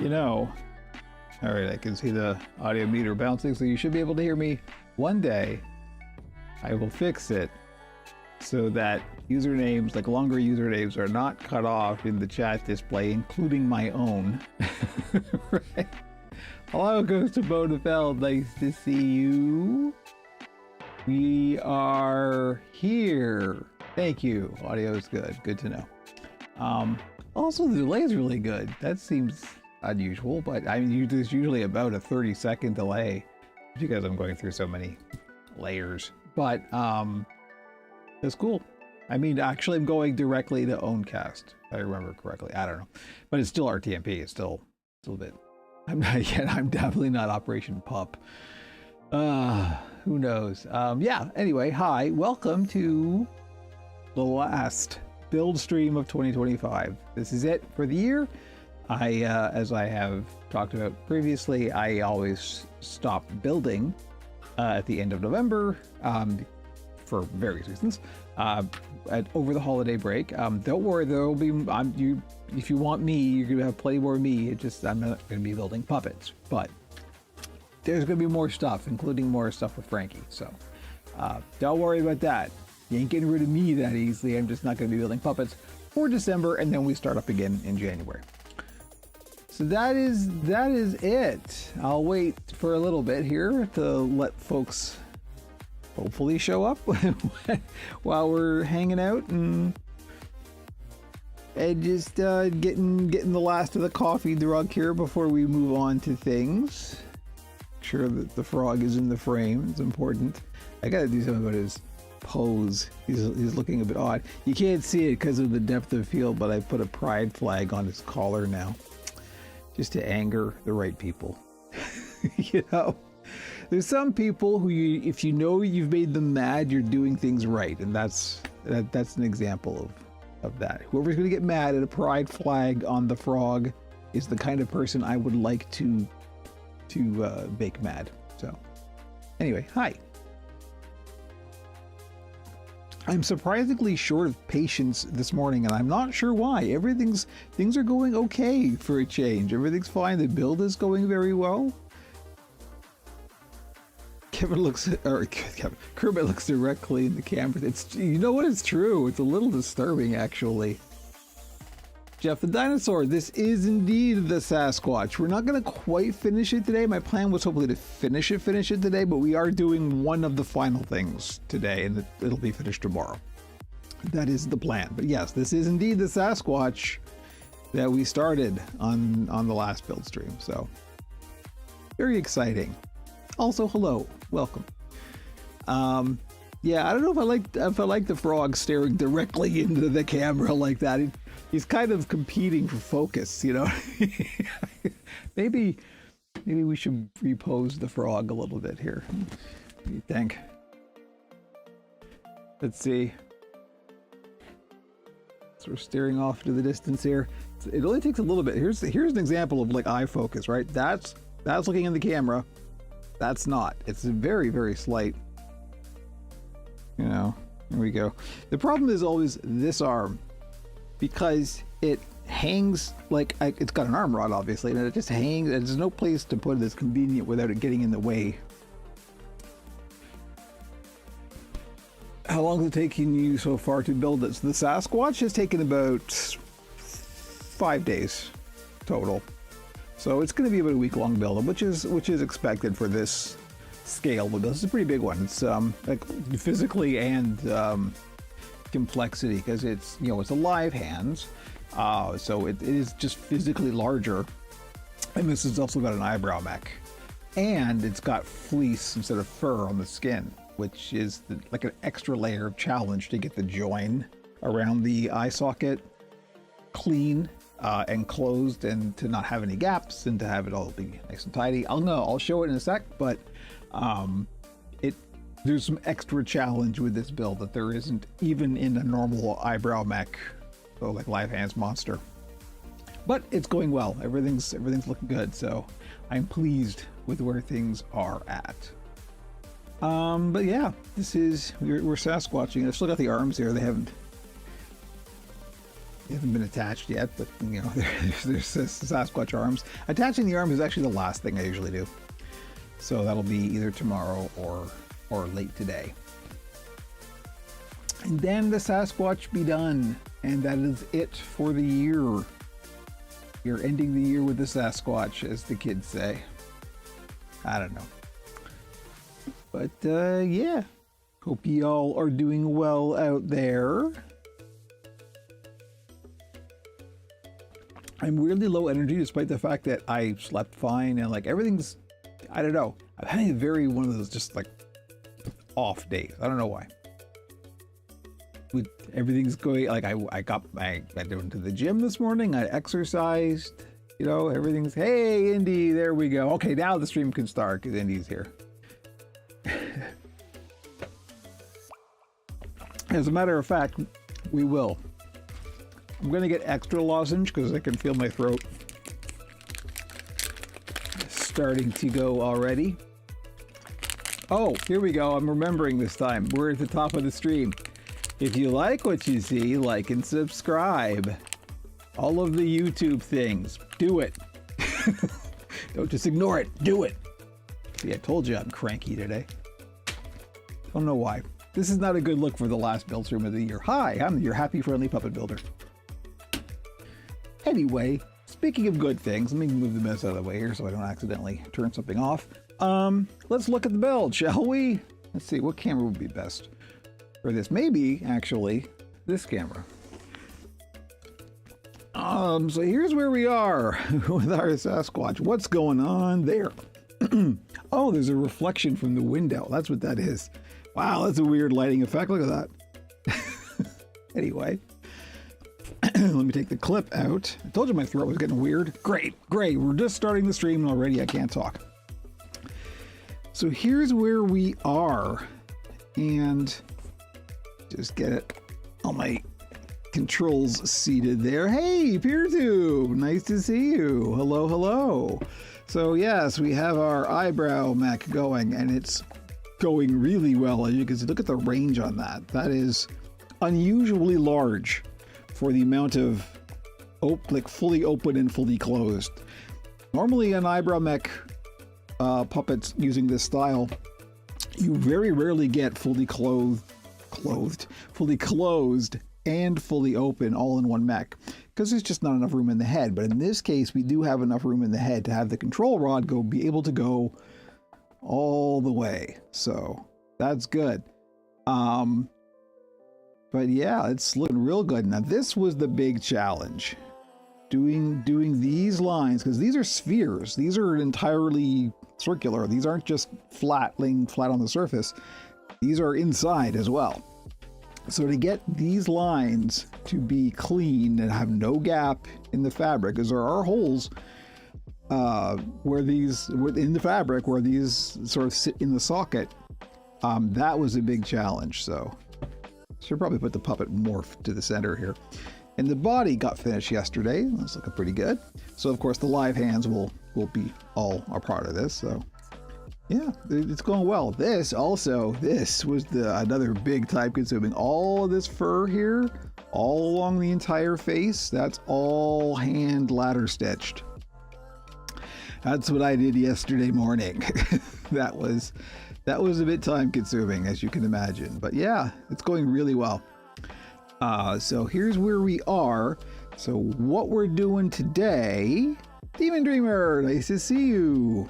you know. All right, I can see the audio meter bouncing, so you should be able to hear me. One day, I will fix it so that usernames, like longer usernames, are not cut off in the chat display, including my own. Right? Hello, Ghost of Bonafeld. Nice to see you. We are here. Thank you. Audio is good. Good to know. Also, the delay is really good. That seems unusual, but I mean, there's usually about a 30-second delay because I'm going through so many layers. But that's cool. I mean, actually, I'm going directly to Owncast, if I remember correctly. I don't know, but it's still RTMP. It's still a bit. I'm not yet. I'm definitely not Operation Pup. Who knows? Yeah. Anyway, hi. Welcome to the last build stream of 2025. This is it for the year. As I have talked about previously, I always stop building at the end of November for various reasons. Over the holiday break. Don't worry, there will be. If you want me, you're gonna have plenty more of me. I'm not gonna be building puppets, but there's gonna be more stuff, including more stuff with Frankie. So don't worry about that. You ain't getting rid of me that easily. I'm just not gonna be building puppets for December, and then we start up again in January. So that is it. I'll wait for a little bit here to let folks hopefully show up while we're hanging out and just getting the last of the coffee drunk here before we move on to things. Make sure that the frog is in the frame. It's important. I gotta do something about his pose. He's looking a bit odd. You can't see it because of the depth of field, but I put a pride flag on his collar now, just to anger the right people. You know, there's some people who if you know you've made them mad, you're doing things right, and that's an example of that. Whoever's going to get mad at a pride flag on the frog is the kind of person I would like to make mad. So anyway, hi. I'm surprisingly short of patience this morning, and I'm not sure why. Things are going okay for a change. Everything's fine. The build is going very well. Kermit looks directly in the camera. You know what? It's true. It's a little disturbing, actually. Jeff the Dinosaur, this is indeed the Sasquatch. We're not going to quite finish it today. My plan was hopefully to finish it today, but we are doing one of the final things today, and it'll be finished tomorrow. That is the plan. But yes, this is indeed the Sasquatch that we started on the last build stream. So very exciting. Also, hello, welcome. Yeah, I don't know if I like the frog staring directly into the camera like that. He's kind of competing for focus, you know. Maybe we should repose the frog a little bit here. What do you think? Let's see. So we're staring off to the distance here. It only takes a little bit. Here's an example of like eye focus, right? That's looking in the camera. That's not. It's very, very slight. You know, here we go. The problem is always this arm, because it hangs like it's got an arm rod, obviously, and it just hangs. There's no place to put it that's convenient without it getting in the way. How long is it taking you so far to build it? So the Sasquatch has taken about 5 days total. So it's going to be about a week-long build, which is expected for this scale. But this is a pretty big one. It's like physically and complexity, because it's it's a live hands, so it is just physically larger. And this has also got an eyebrow mech, and it's got fleece instead of fur on the skin, which is like an extra layer of challenge to get the join around the eye socket clean and closed, and to not have any gaps, and to have it all be nice and tidy. I'll show it in a sec, but there's some extra challenge with this build that there isn't even in a normal eyebrow mech, so like live hands monster. But it's going well. Everything's looking good, so I'm pleased with where things are at. But yeah, we're Sasquatching. I've still got the arms here. They haven't They haven't been attached yet, but you know, there's Sasquatch arms. Attaching the arms is actually the last thing I usually do. So that'll be either tomorrow or late today. And then the Sasquatch be done. And that is it for the year. You're ending the year with the Sasquatch, as the kids say. I don't know. But yeah. Hope y'all are doing well out there. I'm weirdly low energy despite the fact that I slept fine and like everything's, I don't know. I'm having a very one of those just like off days. I don't know why. Everything's going like I went to the gym this morning. I exercised. You know, everything's hey Indy. There we go. Okay, now the stream can start because Indy's here. As a matter of fact, we will. I'm gonna get extra lozenge because I can feel my throat starting to go already. Oh, here we go. I'm remembering this time. We're at the top of the stream. If you like what you see, like and subscribe. All of the YouTube things. Do it. Don't just ignore it. Do it. See, I told you I'm cranky today. Don't know why. This is not a good look for the last build stream of the year. Hi, I'm your happy, friendly puppet builder. Anyway, speaking of good things, let me move the mess out of the way here so I don't accidentally turn something off. Let's look at the build, shall we? Let's see, what camera would be best for this? Maybe, actually, this camera. So here's where we are with our Sasquatch. What's going on there? Oh, there's a reflection from the window. That's what that is. Wow, that's a weird lighting effect. Look at that. Anyway. Let me take the clip out. I told you my throat was getting weird. Great. We're just starting the stream and already I can't talk. So here's where we are. And just get it on my controls seated there. Hey, PeerTube. Nice to see you. Hello. So yes, we have our eyebrow mech going and it's going really well. As you can see, look at the range on that. That is unusually large for the amount of like fully open and fully closed. Normally an eyebrow mech puppets using this style, you very rarely get fully closed and fully open all in one mech because there's just not enough room in the head. But in this case, we do have enough room in the head to have the control rod be able to go all the way. So that's good. But yeah, it's looking real good. Now this was the big challenge. Doing these lines, because these are spheres. These are entirely circular. These aren't just laying flat on the surface. These are inside as well. So to get these lines to be clean and have no gap in the fabric, because there are holes in the fabric where these sort of sit in the socket, that was a big challenge. So should probably put the puppet more to the center here. And the body got finished yesterday. That's looking pretty good. So of course the live hands will be all a part of this. So yeah, it's going well. This was another big time consuming. All of this fur here, all along the entire face, that's all hand ladder stitched. That's what I did yesterday morning. That was a bit time consuming, as you can imagine, but yeah, it's going really well. So here's where we are. So what we're doing today, Demon Dreamer, nice to see you.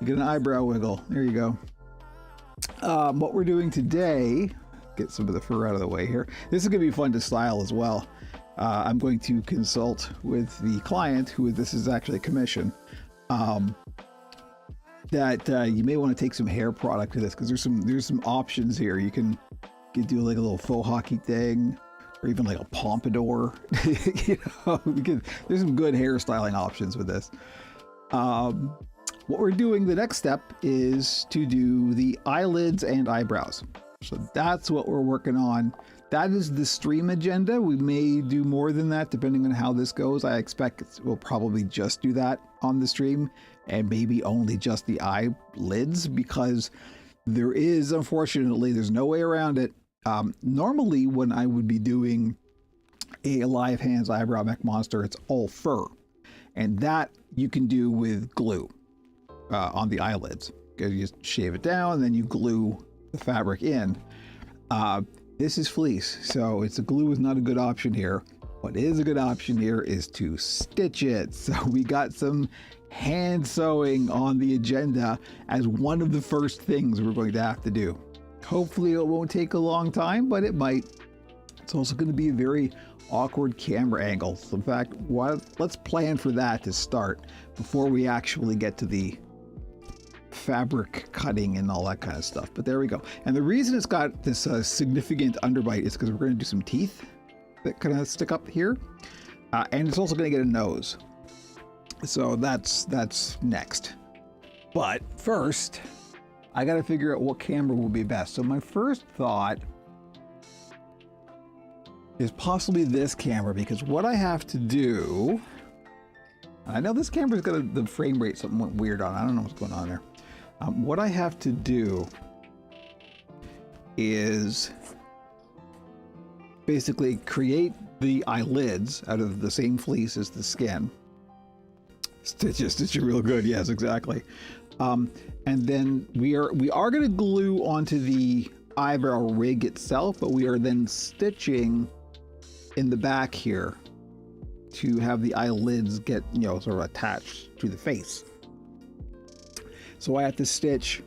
You get an eyebrow wiggle. There you go. What we're doing today, get some of the fur out of the way here. This is gonna be fun to style as well. I'm going to consult with the client who this is actually a commission. That you may want to take some hair product to this because there's some options here. You can do like a little faux hockey thing or even like a pompadour. You know, there's some good hairstyling options with this. What we're doing, the next step is to do the eyelids and eyebrows. So that's what we're working on. That is the stream agenda. We may do more than that depending on how this goes. I expect we'll probably just do that on the stream and maybe only just the eyelids because unfortunately, there's no way around it. Normally when I would be doing a live hands eyebrow mech monster. It's all fur. And that you can do with glue on the eyelids. You just shave it down, then you glue the fabric in. This is fleece, so it's a glue is not a good option here. What is a good option here is to stitch it. So we got some hand sewing on the agenda as one of the first things we're going to have to do. Hopefully it won't take a long time, but it might. It's also going to be a very awkward camera angle. So in fact, let's plan for that to start before we actually get to the fabric cutting and all that kind of stuff. But there we go. And the reason it's got this significant underbite is because we're going to do some teeth that kind of stick up here. And it's also going to get a nose. So that's next. But first, I got to figure out what camera will be best. So my first thought is possibly this camera, because what I have to do, I know this camera's got the frame rate something went weird on. I don't know what's going on there. What I have to do is basically create the eyelids out of the same fleece as the skin. Stitch it real good. Yes, exactly. And then we are going to glue onto the eyebrow rig itself, but we are then stitching in the back here to have the eyelids get, sort of attached to the face. So I have to stitch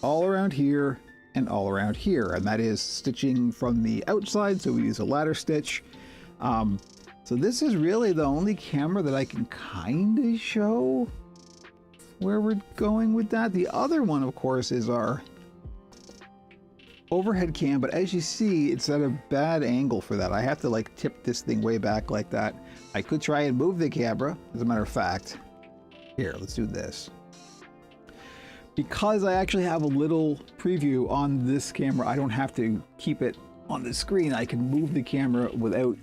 all around here and all around here, and that is stitching from the outside, so we use a ladder stitch. So this is really the only camera that I can kind of show where we're going with that. The other one, of course, is our overhead cam, but as you see, it's at a bad angle for that. I have to like tip this thing way back like that. I could try and move the camera, as a matter of fact. Here, let's do this. Because I actually have a little preview on this camera, I don't have to keep it on the screen. I can move the camera without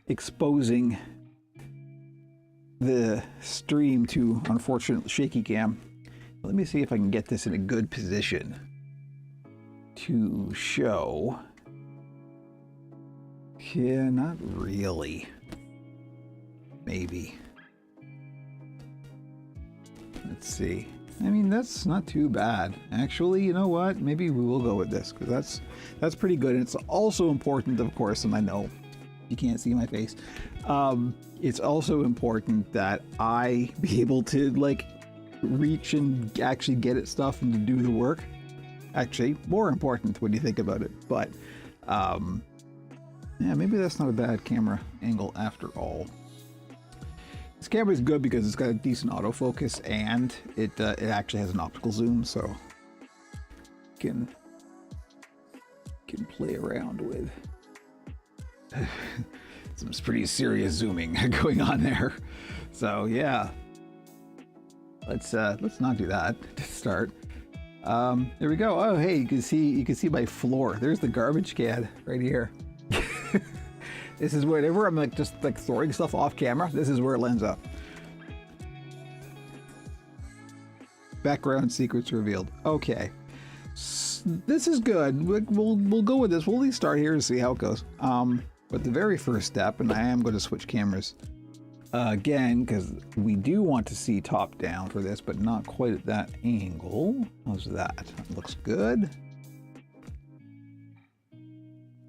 exposing the stream to unfortunate shaky cam. Let me see if I can get this in a good position to show. Yeah, not really. Maybe. Let's see. I mean, that's not too bad. Actually, you know what? Maybe we will go with this, because that's pretty good. And it's also important, of course, and I know you can't see my face. It's also important that I be able to like reach and actually get at stuff and to do the work. Actually, more important when you think about it. But yeah, maybe that's not a bad camera angle after all. This camera is good because it's got a decent autofocus, and it actually has an optical zoom, so can play around with some pretty serious zooming going on there. So yeah, let's not do that to start. There we go. Oh hey, you can see my floor. There's the garbage can right here. This is whenever I'm just throwing stuff off camera, this is where it ends up. Background secrets revealed. Okay, this is good. We'll go with this. We'll at least start here and see how it goes. But the very first step, and I am going to switch cameras again because we do want to see top down for this, but not quite at that angle. How's that? That looks good.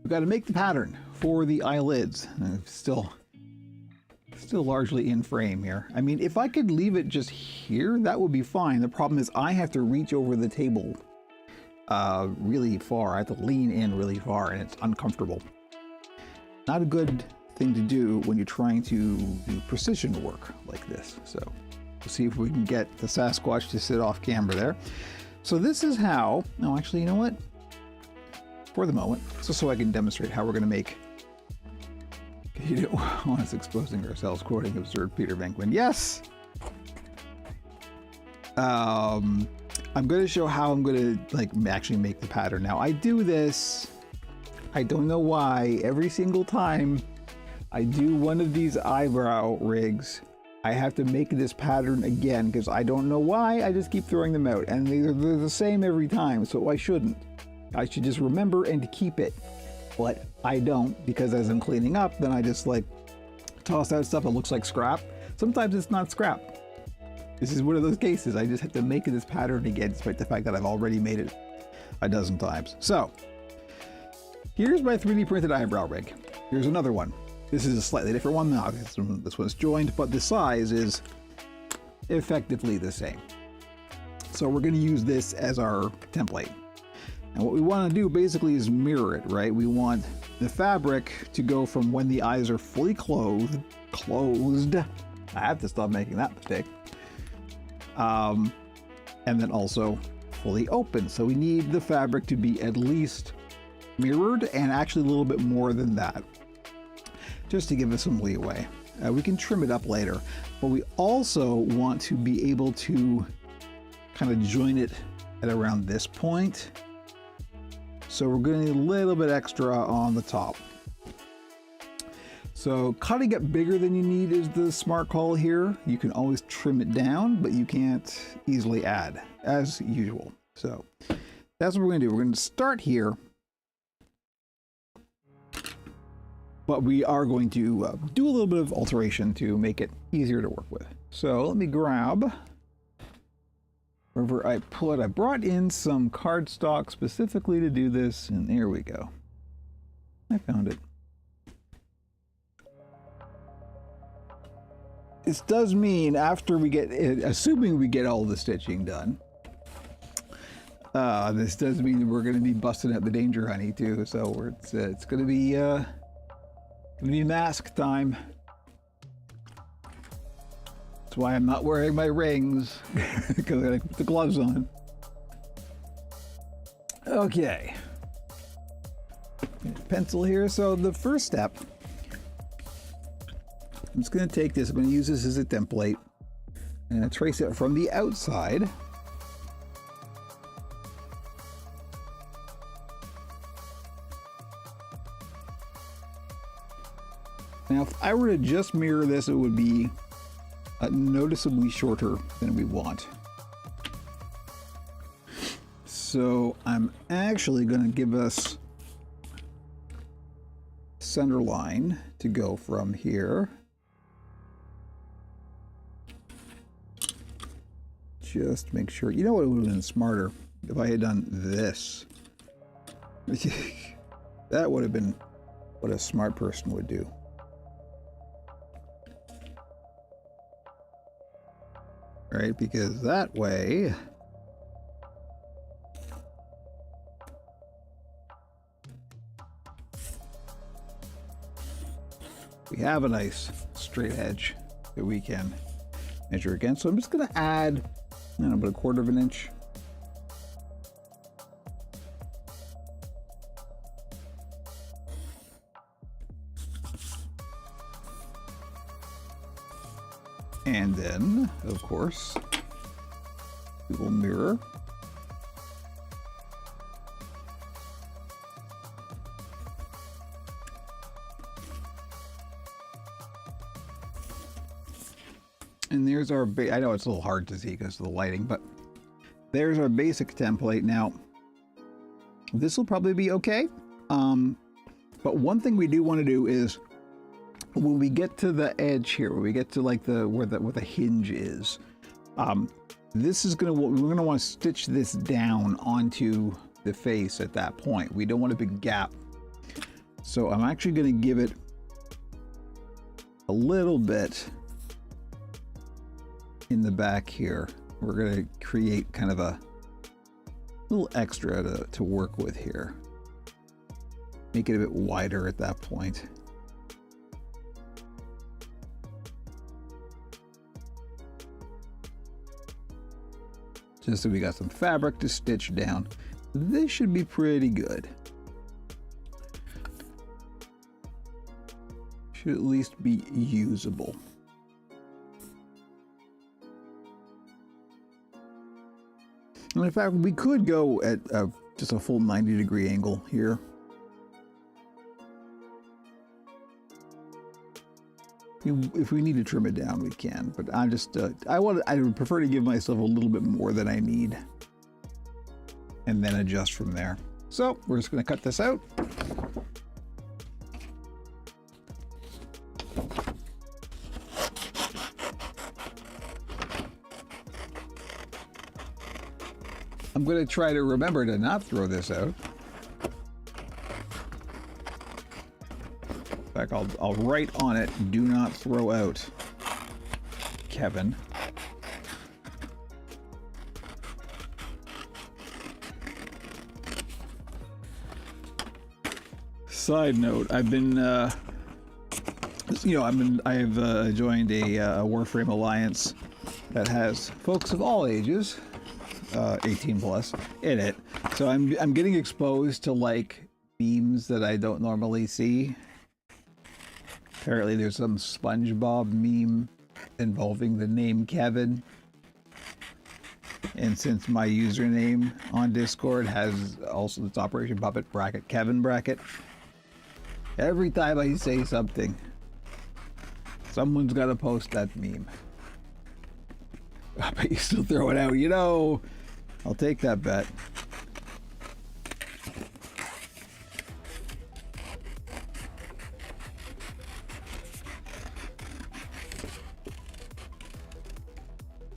We've got to make the pattern for the eyelids. Still largely in frame here. I mean, if I could leave it just here, that would be fine. The problem is I have to reach over the table really far. I have to lean in really far, and it's uncomfortable. Not a good thing to do when you're trying to do precision work like this. So we'll see if we can get the Sasquatch to sit off camera there. So this is how, no, actually, you know what? For the moment, just so I can demonstrate how we're going to make. You don't want us exposing ourselves, quoting absurd Peter Venkman. Yes! I'm going to show how I'm going to actually make the pattern. Now I do this, I don't know why, every single time I do one of these eyebrow rigs, I have to make this pattern again because I don't know why, I just keep throwing them out and they're the same every time, so I shouldn't. I should just remember and keep it, but I don't, because as I'm cleaning up, then I just toss out stuff that looks like scrap. Sometimes it's not scrap. This is one of those cases. I just have to make this pattern again, despite the fact that I've already made it a dozen times. So here's my 3D printed eyebrow rig. Here's another one. This is a slightly different one now. This one's joined, but the size is effectively the same. So we're going to use this as our template. And what we want to do basically is mirror it, right? We want the fabric to go from when the eyes are fully closed. I have to stop making that mistake. And then also fully open. So we need the fabric to be at least mirrored and actually a little bit more than that, just to give us some leeway. We can trim it up later, but we also want to be able to kind of join it at around this point. So we're going to need a little bit extra on the top. So cutting it bigger than you need is the smart call here. You can always trim it down, but you can't easily add, as usual. So that's what we're going to do. We're going to start here, but we are going to do a little bit of alteration to make it easier to work with. So let me grab wherever I put. I brought in some cardstock specifically to do this, and there we go. I found it. This does mean after we get, assuming we get all the stitching done, this does mean we're going to be busting out the Danger Honey too. So it's going to be mask time. That's why I'm not wearing my rings, because I put the gloves on. Okay, pencil here. So the first step, I'm just going to take this, I'm going to use this as a template, and trace it from the outside. Now, if I were to just mirror this, it would be noticeably shorter than we want. So I'm actually going to give us center line to go from here. Just make sure, you know what, it would have been smarter if I had done this. That would have been what a smart person would do. Right, because that way we have a nice straight edge that we can measure against. So I'm just going to add about 1/4 of an inch. And then, of course, we will mirror. And there's our, I know it's a little hard to see because of the lighting, but there's our basic template. Now, this will probably be okay. But one thing we do want to do is, when we get to the edge here, when we get to like where the hinge is, this is we're gonna want to stitch this down onto the face at that point. We don't want a big gap. So I'm actually gonna give it a little bit in the back here. We're gonna create kind of a little extra to work with here. Make it a bit wider at that point. Just so we got some fabric to stitch down. This should be pretty good. Should at least be usable. And in fact, we could go at just a full 90-degree angle here. If we need to trim it down, we can, but I'm just, I would prefer to give myself a little bit more than I need and then adjust from there. So we're just going to cut this out. I'm going to try to remember to not throw this out. In fact, I'll write on it, do not throw out Kevin. Side note, I've been, I have joined a Warframe Alliance that has folks of all ages, 18 plus, in it. So I'm getting exposed to like memes that I don't normally see. Apparently there's some SpongeBob meme involving the name Kevin. And since my username on Discord has also this Operation Puppet bracket, Kevin bracket, every time I say something, someone's got to post that meme. But you still throw it out, you know. I'll take that bet.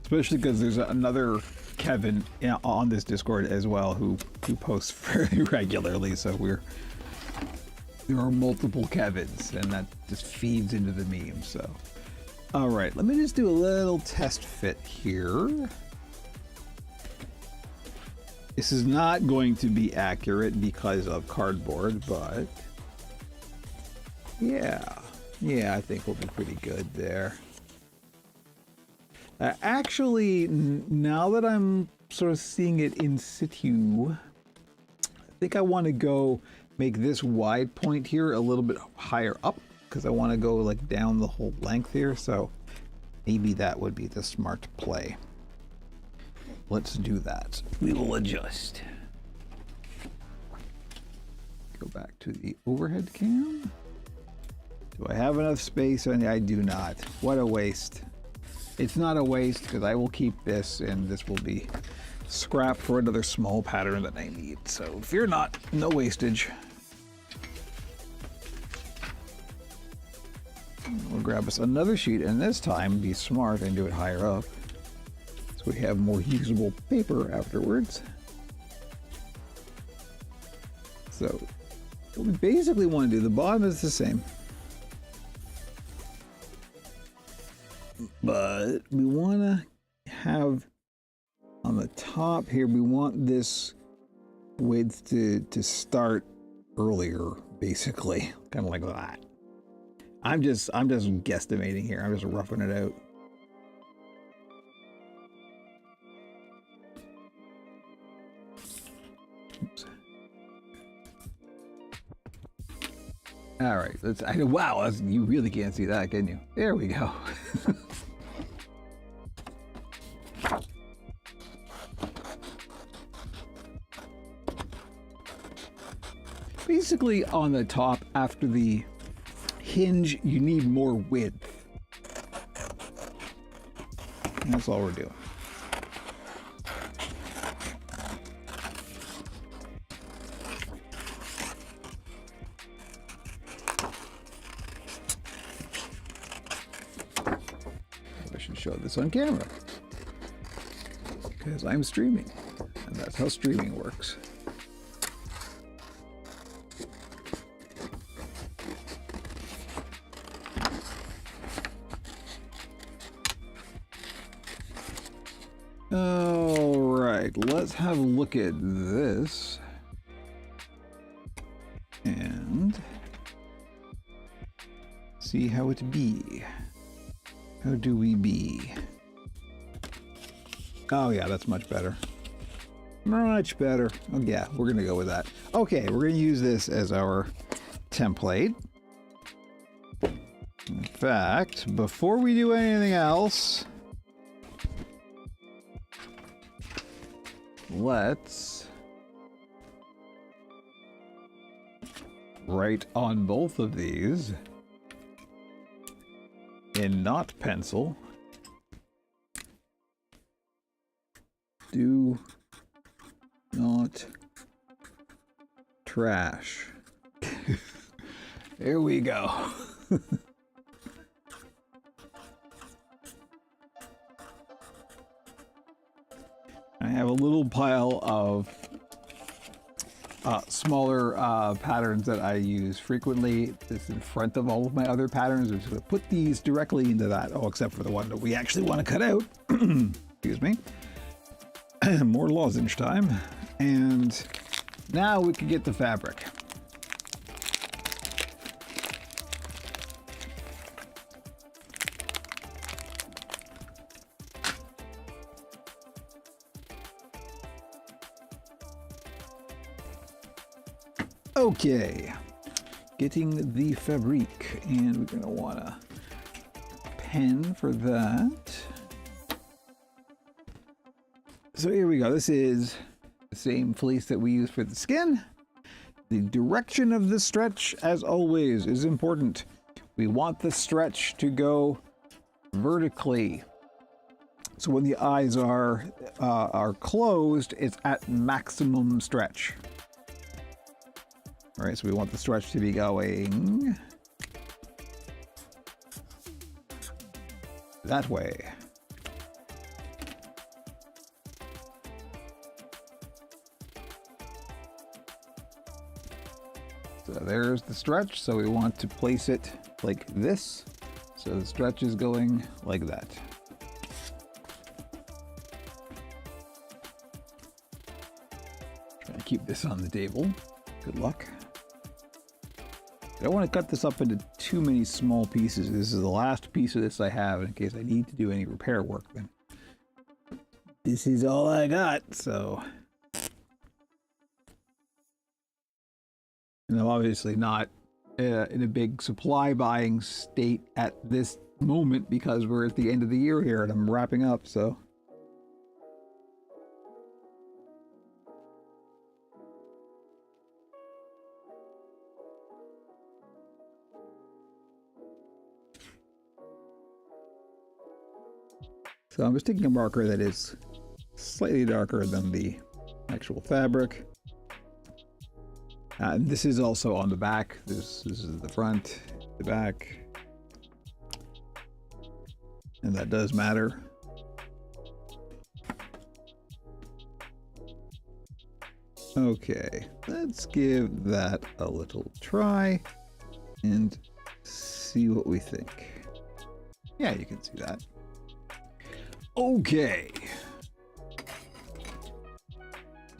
Especially because there's another Kevin on this Discord as well who posts fairly regularly, so there are multiple Kevins, and that just feeds into the meme. So, all right, let me just do a little test fit here. This is not going to be accurate because of cardboard, but yeah, I think we'll be pretty good there. Actually, now that I'm sort of seeing it in situ, I think I want to go make this wide point here a little bit higher up, because I want to go like down the whole length here. So maybe that would be the smart play. Let's do that. We will adjust. Go back to the overhead cam. Do I have enough space? I do not. What a waste. It's not a waste because I will keep this, and this will be scrap for another small pattern that I need. So fear not, no wastage. We'll grab us another sheet, and this time be smart and do it higher up, so we have more usable paper afterwards. So what we basically want to do, the bottom is the same, but we want to have on the top here, we want this width to start earlier, basically, kind of like that. I'm just guesstimating here. I'm just roughing it out. Oops. All right, wow, you really can't see that, can you? There we go. Basically, on the top, after the hinge, you need more width. And that's all we're doing. I should show this on camera, because I'm streaming, and that's how streaming works. Let's have a look at this and see how it be. How do we be? Oh yeah, that's much better. Much better. Oh yeah, we're gonna go with that. Okay, we're gonna use this as our template. In fact, before we do anything else, let's write on both of these in not pencil. Do not trash. There we go. I have have a little pile of smaller patterns that I use frequently. It's in front of all of my other patterns. I'm just going to put these directly into that. Oh, except for the one that we actually want to cut out. Excuse me. More lozenge time. And now we can get the fabric. Okay, getting the fabric, and we're going to want a pen for that. So here we go. This is the same fleece that we use for the skin. The direction of the stretch, as always, is important. We want the stretch to go vertically. So when the eyes are closed, it's at maximum stretch. All right, so we want the stretch to be going that way. So there's the stretch. So we want to place it like this. So the stretch is going like that. Trying to keep this on the table. Good luck. I don't want to cut this up into too many small pieces. This is the last piece of this I have in case I need to do any repair work. Then this is all I got, so. And I'm obviously not in a big supply buying state at this moment because we're at the end of the year here and I'm wrapping up, so. So I'm just taking a marker that is slightly darker than the actual fabric. And this is also on the back. This is the front, the back. And that does matter. Okay, let's give that a little try and see what we think. Yeah, you can see that. Okay.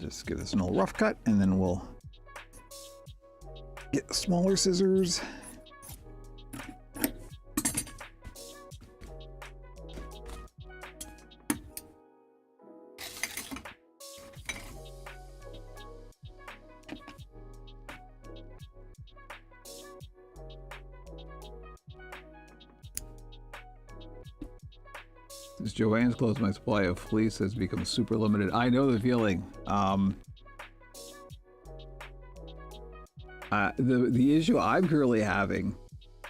Just give this an old rough cut and then we'll get the smaller scissors. Since Joanne's closed, my supply of fleece has become super limited. I know the feeling. The issue I'm currently having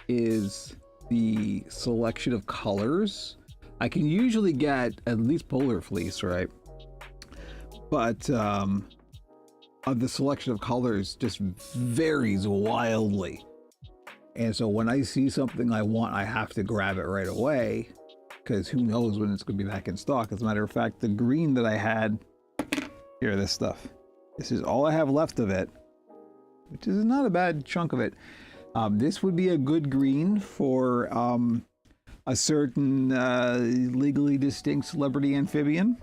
is the selection of colors. I can usually get at least polar fleece, right? But the selection of colors just varies wildly. And so when I see something I want, I have to grab it right away. Because who knows when it's going to be back in stock. As a matter of fact, the green that I had, here, this stuff. This is all I have left of it, which is not a bad chunk of it. This would be a good green for a certain legally distinct celebrity amphibian.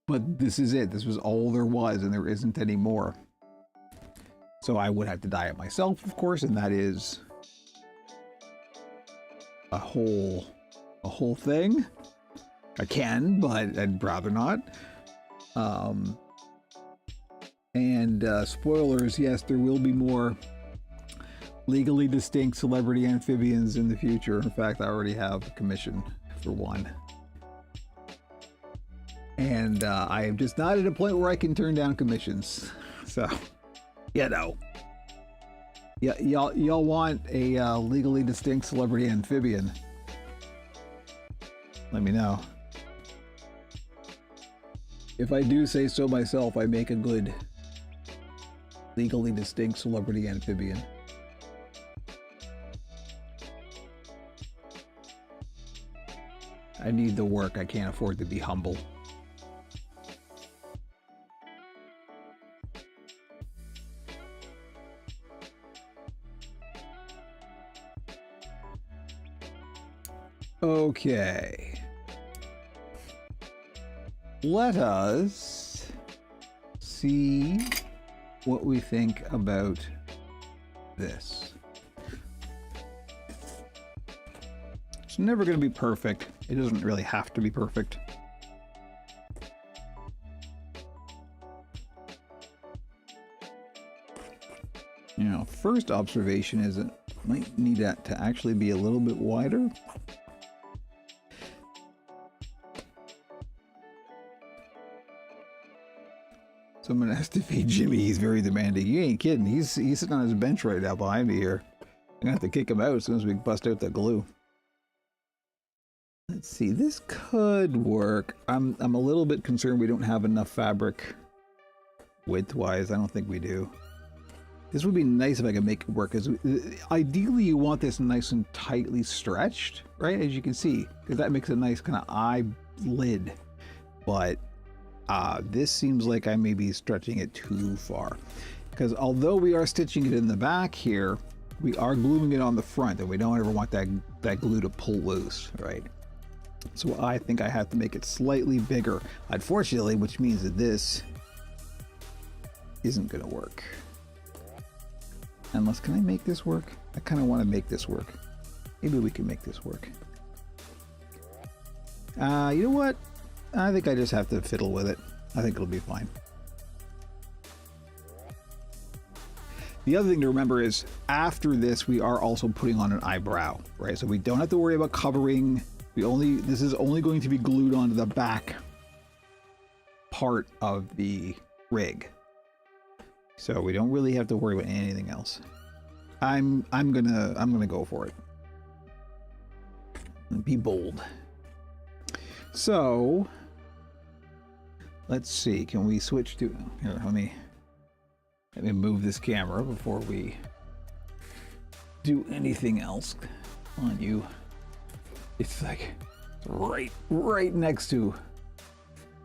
But this is it. This was all there was, and there isn't any more. So I would have to dye it myself, of course, and that is a whole thing. I can, but I'd rather not. Spoilers, yes, there will be more legally distinct celebrity amphibians in the future. In fact, I already have a commission for one. And I am just not at a point where I can turn down commissions. So, you know. Yeah, y'all want a legally distinct celebrity amphibian? Let me know. If I do say so myself, I make a good legally distinct celebrity amphibian. I need the work. I can't afford to be humble. Okay. Let us see what we think about this. It's never going to be perfect. It doesn't really have to be perfect. You know, first observation is it might need that to actually be a little bit wider. So I'm gonna have to feed Jimmy. He's very demanding. You ain't kidding. He's sitting on his bench right now behind me here. I'm gonna have to kick him out as soon as we bust out the glue. Let's see. This could work. I'm a little bit concerned we don't have enough fabric width-wise. I don't think we do. This would be nice if I could make it work. Because ideally, you want this nice and tightly stretched, right? As you can see, because that makes a nice kind of eyelid. But this seems like I may be stretching it too far. Because although we are stitching it in the back here, we are gluing it on the front, and we don't ever want that glue to pull loose, right? So I think I have to make it slightly bigger, unfortunately, which means that this isn't going to work. Unless, can I make this work? I kind of want to make this work. Maybe we can make this work. You know what? I think I just have to fiddle with it. I think it'll be fine. The other thing to remember is after this, we are also putting on an eyebrow, right? So we don't have to worry about covering. This is only going to be glued onto the back part of the rig. So we don't really have to worry about anything else. I'm gonna go for it. Be bold. So let's see. Can we switch to here? Let me move this camera before we do anything else on you. It's like right next to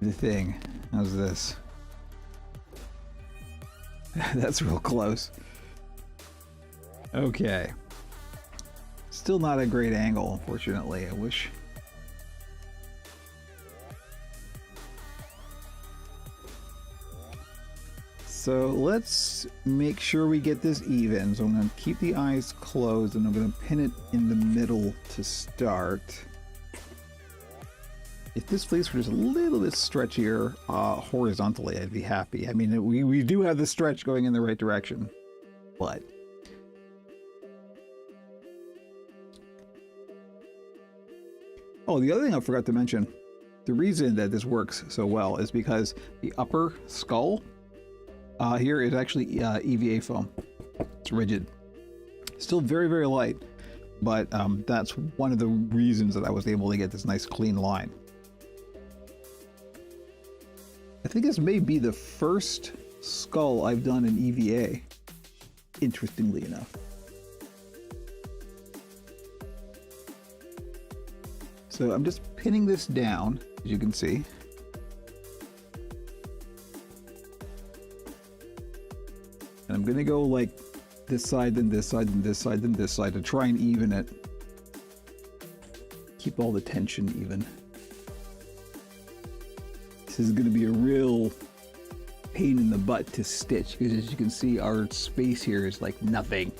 the thing. How's this? That's real close. Okay. Still not a great angle, unfortunately. I wish. So let's make sure we get this even. So I'm going to keep the eyes closed and I'm going to pin it in the middle to start. If this fleece were just a little bit stretchier horizontally, I'd be happy. I mean, we do have the stretch going in the right direction, but oh, the other thing I forgot to mention, the reason that this works so well is because the upper skull here is actually EVA foam. It's rigid. Still very, very light, but that's one of the reasons that I was able to get this nice clean line. I think this may be the first skull I've done in EVA, interestingly enough. So I'm just pinning this down, as you can see. And I'm going to go like this side, then this side, then this side, then this side to try and even it. Keep all the tension even. This is going to be a real pain in the butt to stitch because, as you can see, our space here is like nothing.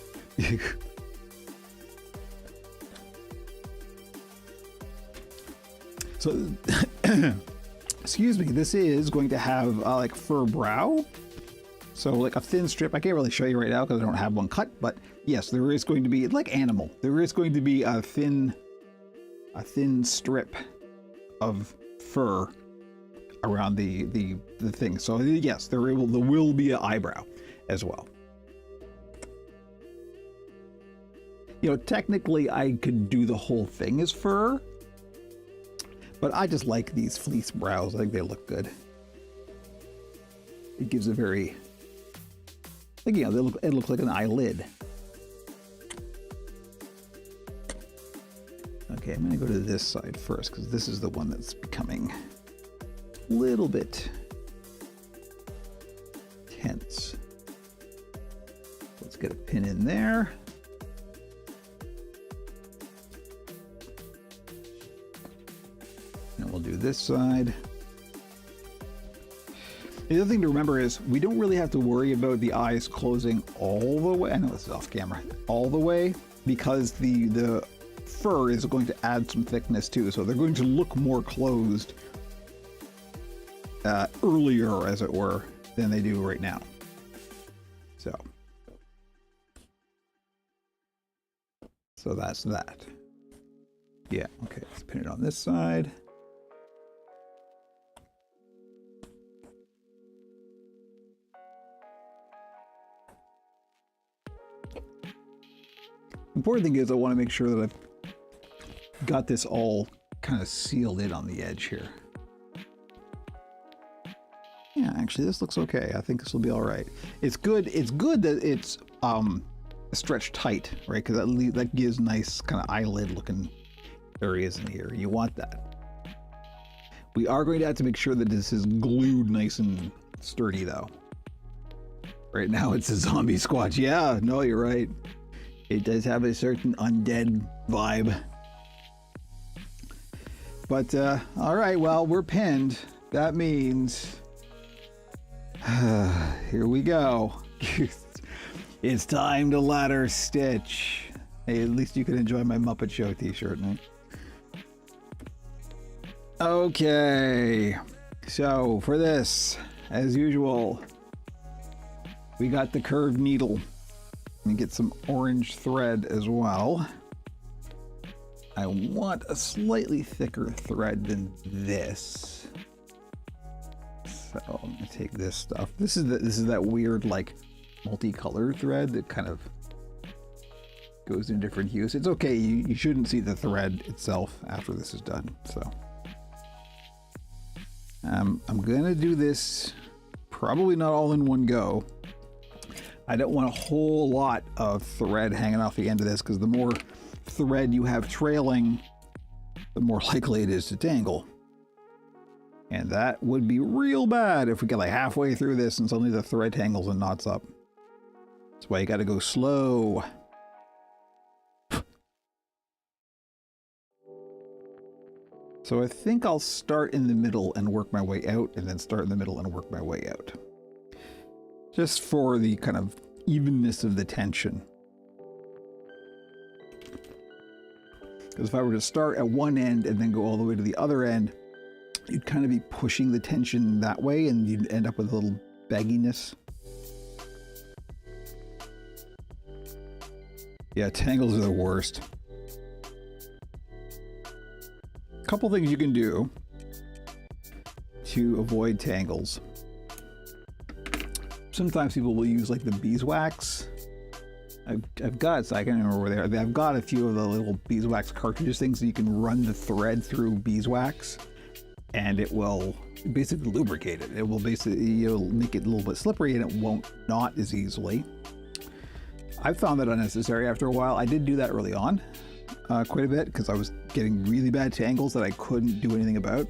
So, excuse me, this is going to have like fur brow. So like a thin strip. I can't really show you right now because I don't have one cut, but yes, there is going to be, like animal, there is going to be a thin strip of fur around the thing. So yes, there will be an eyebrow as well. You know, technically I could do the whole thing as fur, but I just like these fleece brows. I think they look good. It gives a very, like, you know, it looks like an eyelid. Okay, I'm gonna go to this side first because this is the one that's becoming a little bit tense. Let's get a pin in there. this side. The other thing to remember is we don't really have to worry about the eyes closing all the way. I know this is off camera. All the way, because the fur is going to add some thickness too. So they're going to look more closed earlier, as it were, than they do right now. So that's that. Yeah, okay, let's pin it on this side. Important thing is I want to make sure that I've got this all kind of sealed in on the edge here. Yeah, actually this looks okay. I think this will be all right. It's good that it's stretched tight, right? Because that gives nice kind of eyelid looking areas in here. You want that. We are going to have to make sure that this is glued nice and sturdy though. Right now it's a zombie squatch. Yeah, no, you're right. It does have a certain undead vibe. But all right, well, we're pinned. That means here we go. It's time to ladder stitch. Hey, at least you can enjoy my Muppet Show t-shirt, man. Okay, so for this, as usual, we got the curved needle. Let me get some orange thread as well. I want a slightly thicker thread than this. So I'm gonna take this stuff. This is that weird like multicolored thread that kind of goes in different hues. It's okay, you shouldn't see the thread itself after this is done. So I'm gonna do this probably not all in one go. I don't want a whole lot of thread hanging off the end of this, because the more thread you have trailing, the more likely it is to tangle. And that would be real bad if we get like halfway through this and suddenly the thread tangles and knots up. That's why you gotta go slow. So I think I'll start in the middle and work my way out, and then start in the middle and work my way out. Just for the kind of evenness of the tension. Because if I were to start at one end and then go all the way to the other end, you'd kind of be pushing the tension that way and you'd end up with a little bagginess. Yeah, tangles are the worst. A couple things you can do to avoid tangles. Sometimes people will use like the beeswax. I've got, so I can't remember where they are. I've got a few of the little beeswax cartridges things that you can run the thread through beeswax, and it will basically lubricate it. It will basically, it'll make it a little bit slippery and it won't knot as easily. I found that unnecessary after a while. I did do that early on quite a bit because I was getting really bad tangles that I couldn't do anything about.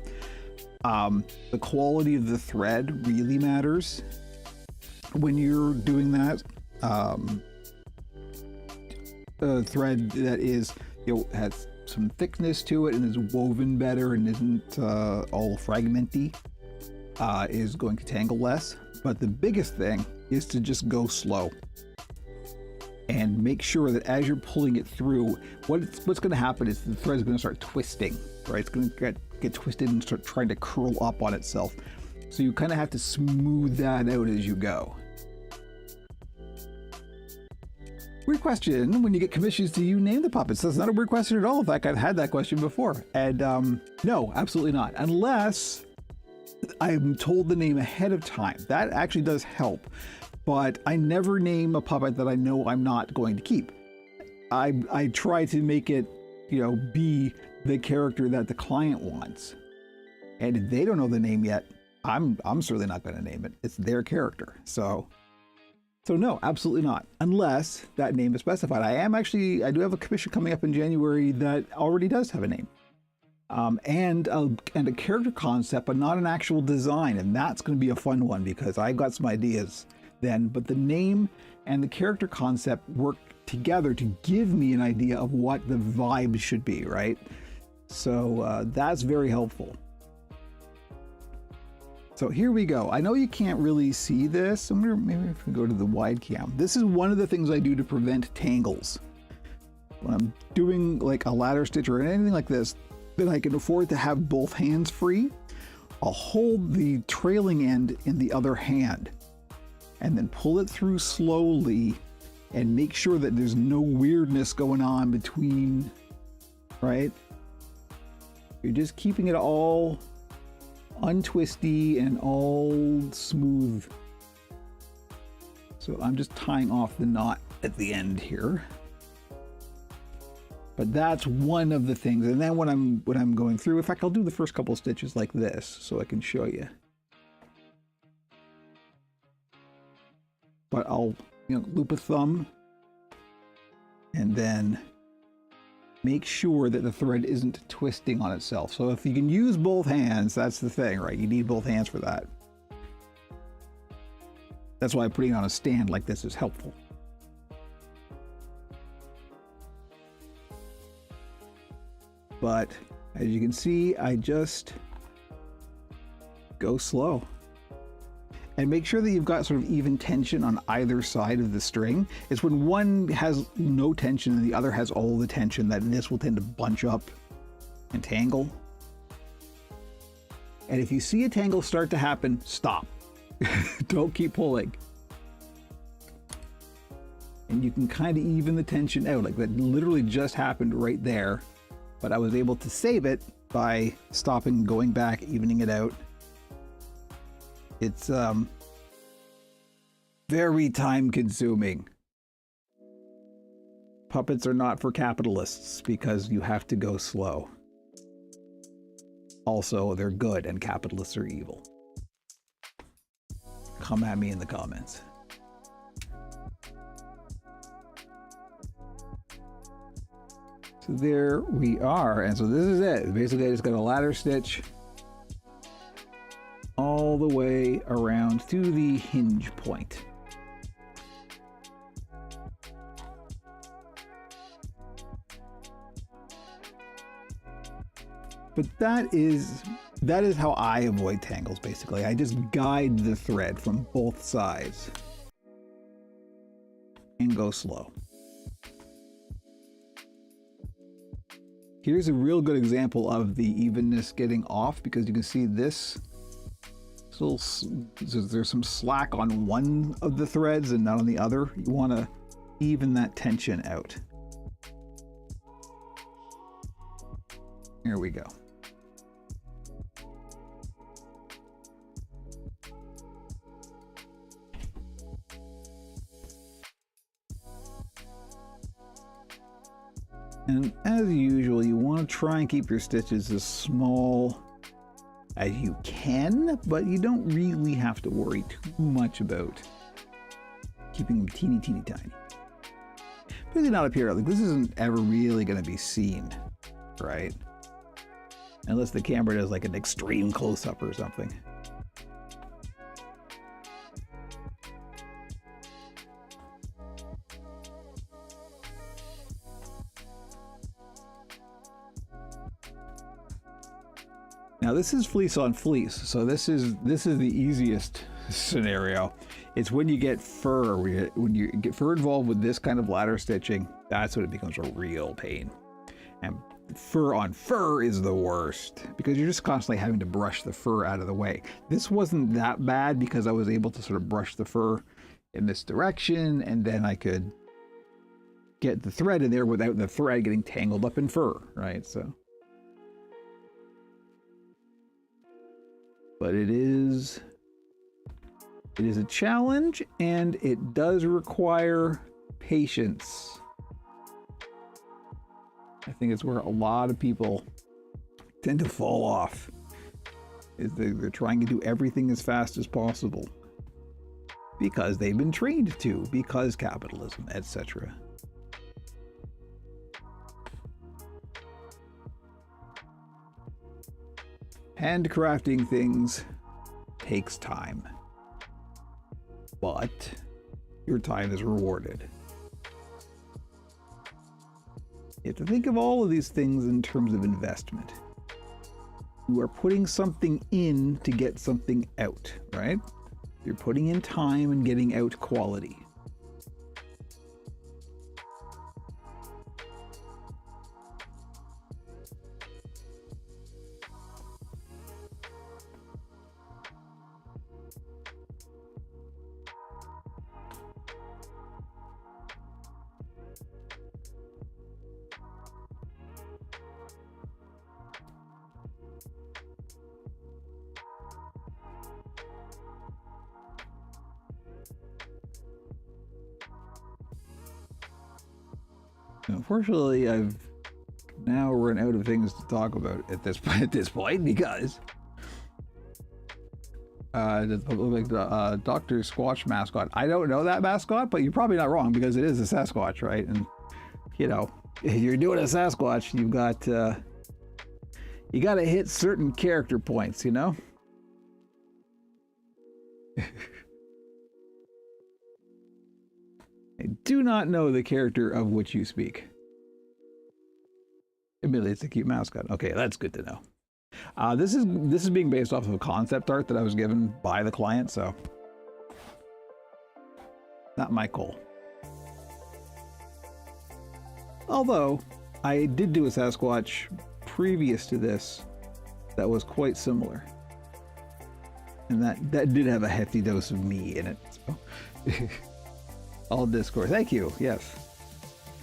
The quality of the thread really matters when you're doing that. A thread that is, has some thickness to it and is woven better and isn't all fragmenty is going to tangle less. But the biggest thing is to just go slow and make sure that as you're pulling it through, what's going to happen is the thread's going to start twisting, right? It's going to get twisted and start trying to curl up on itself. So you kind of have to smooth that out as you go. Weird question, when you get commissions, do you name the puppets? That's not a weird question at all. In fact, I've had that question before. And no, absolutely not. Unless I'm told the name ahead of time. That actually does help. But I never name a puppet that I know I'm not going to keep. I try to make it, be the character that the client wants. And if they don't know the name yet, I'm certainly not going to name it. It's their character. So no, absolutely not. Unless that name is specified. I do have a commission coming up in January that already does have a name. And a character concept, but not an actual design. And that's going to be a fun one because I've got some ideas then. But the name and the character concept work together to give me an idea of what the vibe should be, right? So that's very helpful. So here we go. I know you can't really see this. I'm gonna maybe if we go to the wide cam. This is one of the things I do to prevent tangles. When I'm doing like a ladder stitch or anything like this, that I can afford to have both hands free, I'll hold the trailing end in the other hand and then pull it through slowly and make sure that there's no weirdness going on between, right? You're just keeping it all untwisty and all smooth. So I'm just tying off the knot at the end here. But that's one of the things. And then when I'm going through, in fact, I'll do the first couple stitches like this so I can show you. But I'll, loop a thumb and then make sure that the thread isn't twisting on itself. So if you can use both hands, that's the thing, right? You need both hands for that. That's why putting it on a stand like this is helpful. But as you can see, I just go slow. And make sure that you've got sort of even tension on either side of the string. It's when one has no tension and the other has all the tension that this will tend to bunch up and tangle. And if you see a tangle start to happen, stop. Don't keep pulling. And you can kind of even the tension out. Like that literally just happened right there. But I was able to save it by stopping, going back, evening it out. It's very time consuming. Puppets are not for capitalists because you have to go slow. Also, they're good and capitalists are evil. Come at me in the comments. So there we are. And so this is it. Basically, I just got a ladder stitch all the way around to the hinge point. But that is how I avoid tangles, basically. I just guide the thread from both sides and go slow. Here's a real good example of the evenness getting off, because you can see this little, there's some slack on one of the threads and not on the other. You want to even that tension out. Here we go. And as usual, you want to try and keep your stitches as small as you can, but you don't really have to worry too much about keeping them teeny, teeny, tiny. Really not up here. Like this isn't ever really going to be seen, right? Unless the camera does like an extreme close-up or something. Now this is fleece on fleece, so this is the easiest scenario. It's when you get fur, when you get fur involved with this kind of ladder stitching, that's when it becomes a real pain. And fur on fur is the worst because you're just constantly having to brush the fur out of the way. This wasn't that bad because I was able to sort of brush the fur in this direction, and then I could get the thread in there without the thread getting tangled up in fur, right? So. But it is a challenge, and it does require patience. I think it's where a lot of people tend to fall off, is they're trying to do everything as fast as possible because they've been trained to, because capitalism, etc. Handcrafting things takes time, but your time is rewarded. You have to think of all of these things in terms of investment. You are putting something in to get something out, right? You're putting in time and getting out quality. Unfortunately, I've now run out of things to talk about at this point because Dr. Squatch mascot. I don't know that mascot, but you're probably not wrong because it is a Sasquatch, right? And you know, if you're doing a Sasquatch, you've got you got to hit certain character points, you know. I do not know the character of which you speak. Admittedly, it's a cute mascot. Okay, that's good to know. This is being based off of a concept art that I was given by the client, so not my goal. Although I did do a Sasquatch previous to this that was quite similar, and that did have a hefty dose of me in it. So. All Discord. Thank you. Yes.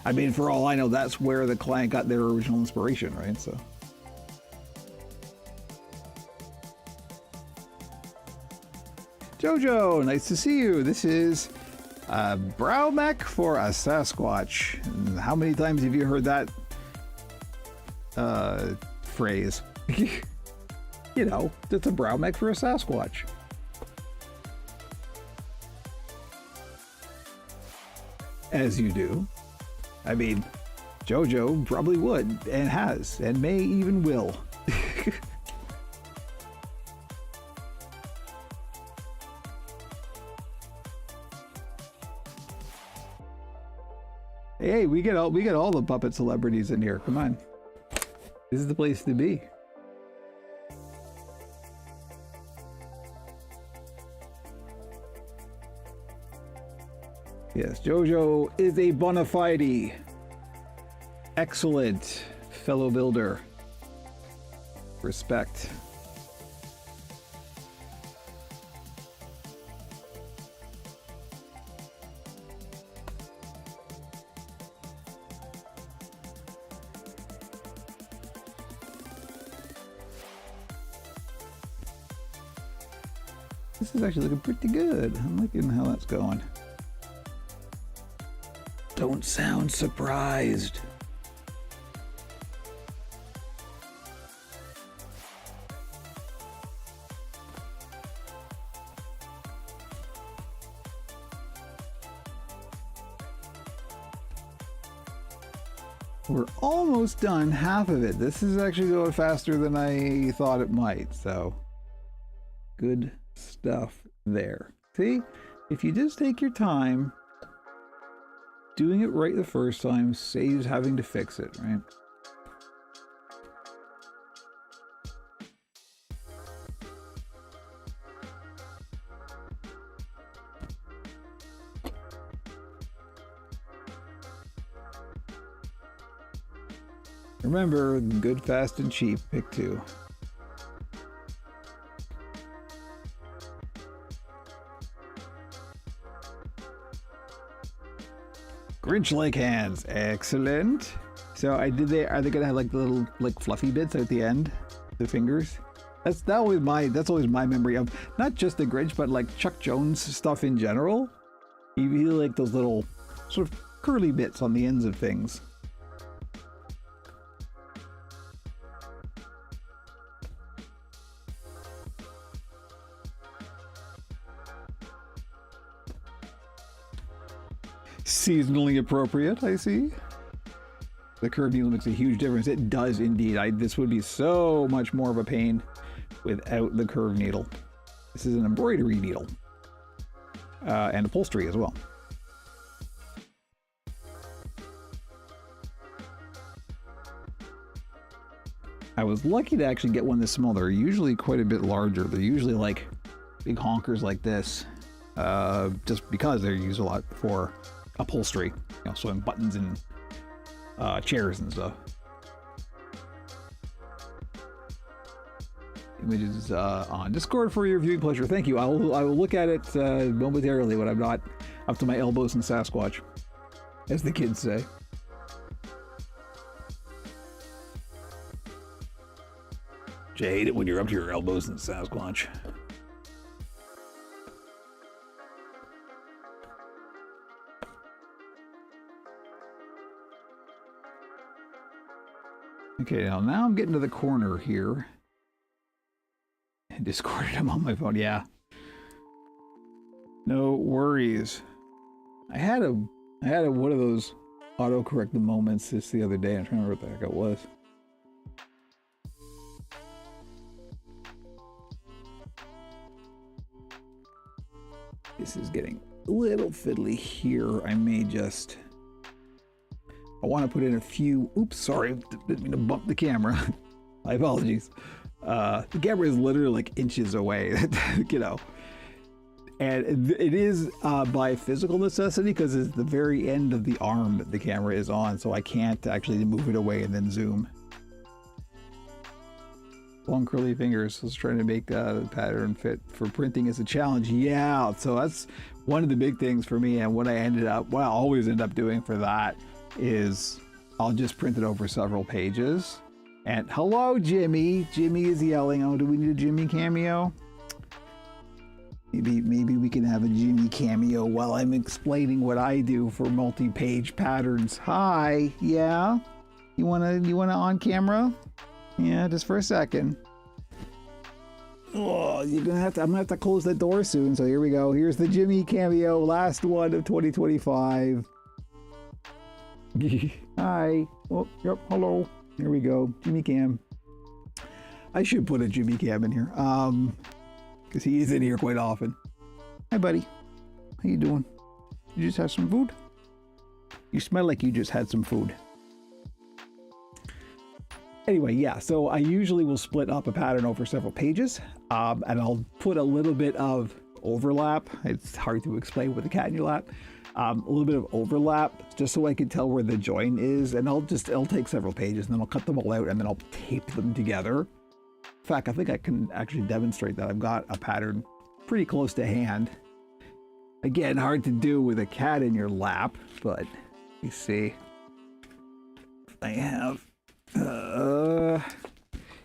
I mean, for all I know, that's where the client got their original inspiration, right? So. Jojo, nice to see you. This is a brow mech for a Sasquatch. And how many times have you heard that phrase? You know, it's a brow mech for a Sasquatch. As you do. I mean, Jojo probably would, and has, and may even will. Hey, we get all the puppet celebrities in here. Come on. This is the place to be. Yes, Jojo is a bona fide, excellent fellow builder. Respect. This is actually looking pretty good. I'm liking how that's going. Don't sound surprised. We're almost done half of it. This is actually going faster than I thought it might, so good stuff there. See, if you just take your time, doing it right the first time saves having to fix it, right? Remember, good, fast, and cheap. Pick two. Grinch-like hands. Excellent. So are they gonna have like the little like fluffy bits at the end? The fingers? That's always my memory of not just the Grinch, but like Chuck Jones stuff in general. You like those little sort of curly bits on the ends of things. Seasonally appropriate, I see. The curved needle makes a huge difference. It does indeed. This would be so much more of a pain without the curved needle. This is an embroidery needle. And upholstery as well. I was lucky to actually get one this small. They're usually quite a bit larger. They're usually like big honkers like this, just because they're used a lot for upholstery, you know, sewing buttons and chairs and stuff. Images on Discord for your viewing pleasure. Thank you. I will look at it momentarily when I'm not up to my elbows in Sasquatch, as the kids say. I hate it when you're up to your elbows in Sasquatch. Okay, now I'm getting to the corner here. Discorded him on my phone, yeah. No worries. I had one of those autocorrect moments just the other day. I'm trying to remember what the heck it was. This is getting a little fiddly here. I want to put in a few, oops, sorry, didn't mean to bump the camera. My apologies. The camera is literally like inches away, you know. And it is by physical necessity, because it's the very end of the arm that the camera is on, so I can't actually move it away and then zoom. Long curly fingers. I was trying to make the pattern fit for printing as a challenge. Yeah, so that's one of the big things for me. And what I always end up doing for that is I'll just print it over several pages. And hello, Jimmy. Jimmy is yelling. Oh, do we need a Jimmy cameo? Maybe we can have a Jimmy cameo while I'm explaining what I do for multi-page patterns. Hi, yeah? You wanna on camera? Yeah, just for a second. Oh, I'm gonna have to close the door soon. So here we go. Here's the Jimmy cameo, last one of 2025. Hi. Oh, yep. Hello. Here we go. Jimmy Cam. I should put a Jimmy Cam in here, because he is in here quite often. Hi, buddy. How you doing? You just had some food? You smell like you just had some food. Anyway, yeah, so I usually will split up a pattern over several pages, and I'll put a little bit of overlap. It's hard to explain with a cat in your lap. A little bit of overlap, just so I can tell where the join is, and it'll take several pages, and then I'll cut them all out, and then I'll tape them together. In fact, I think I can actually demonstrate that. I've got a pattern pretty close to hand. Again, hard to do with a cat in your lap, but you see, I have...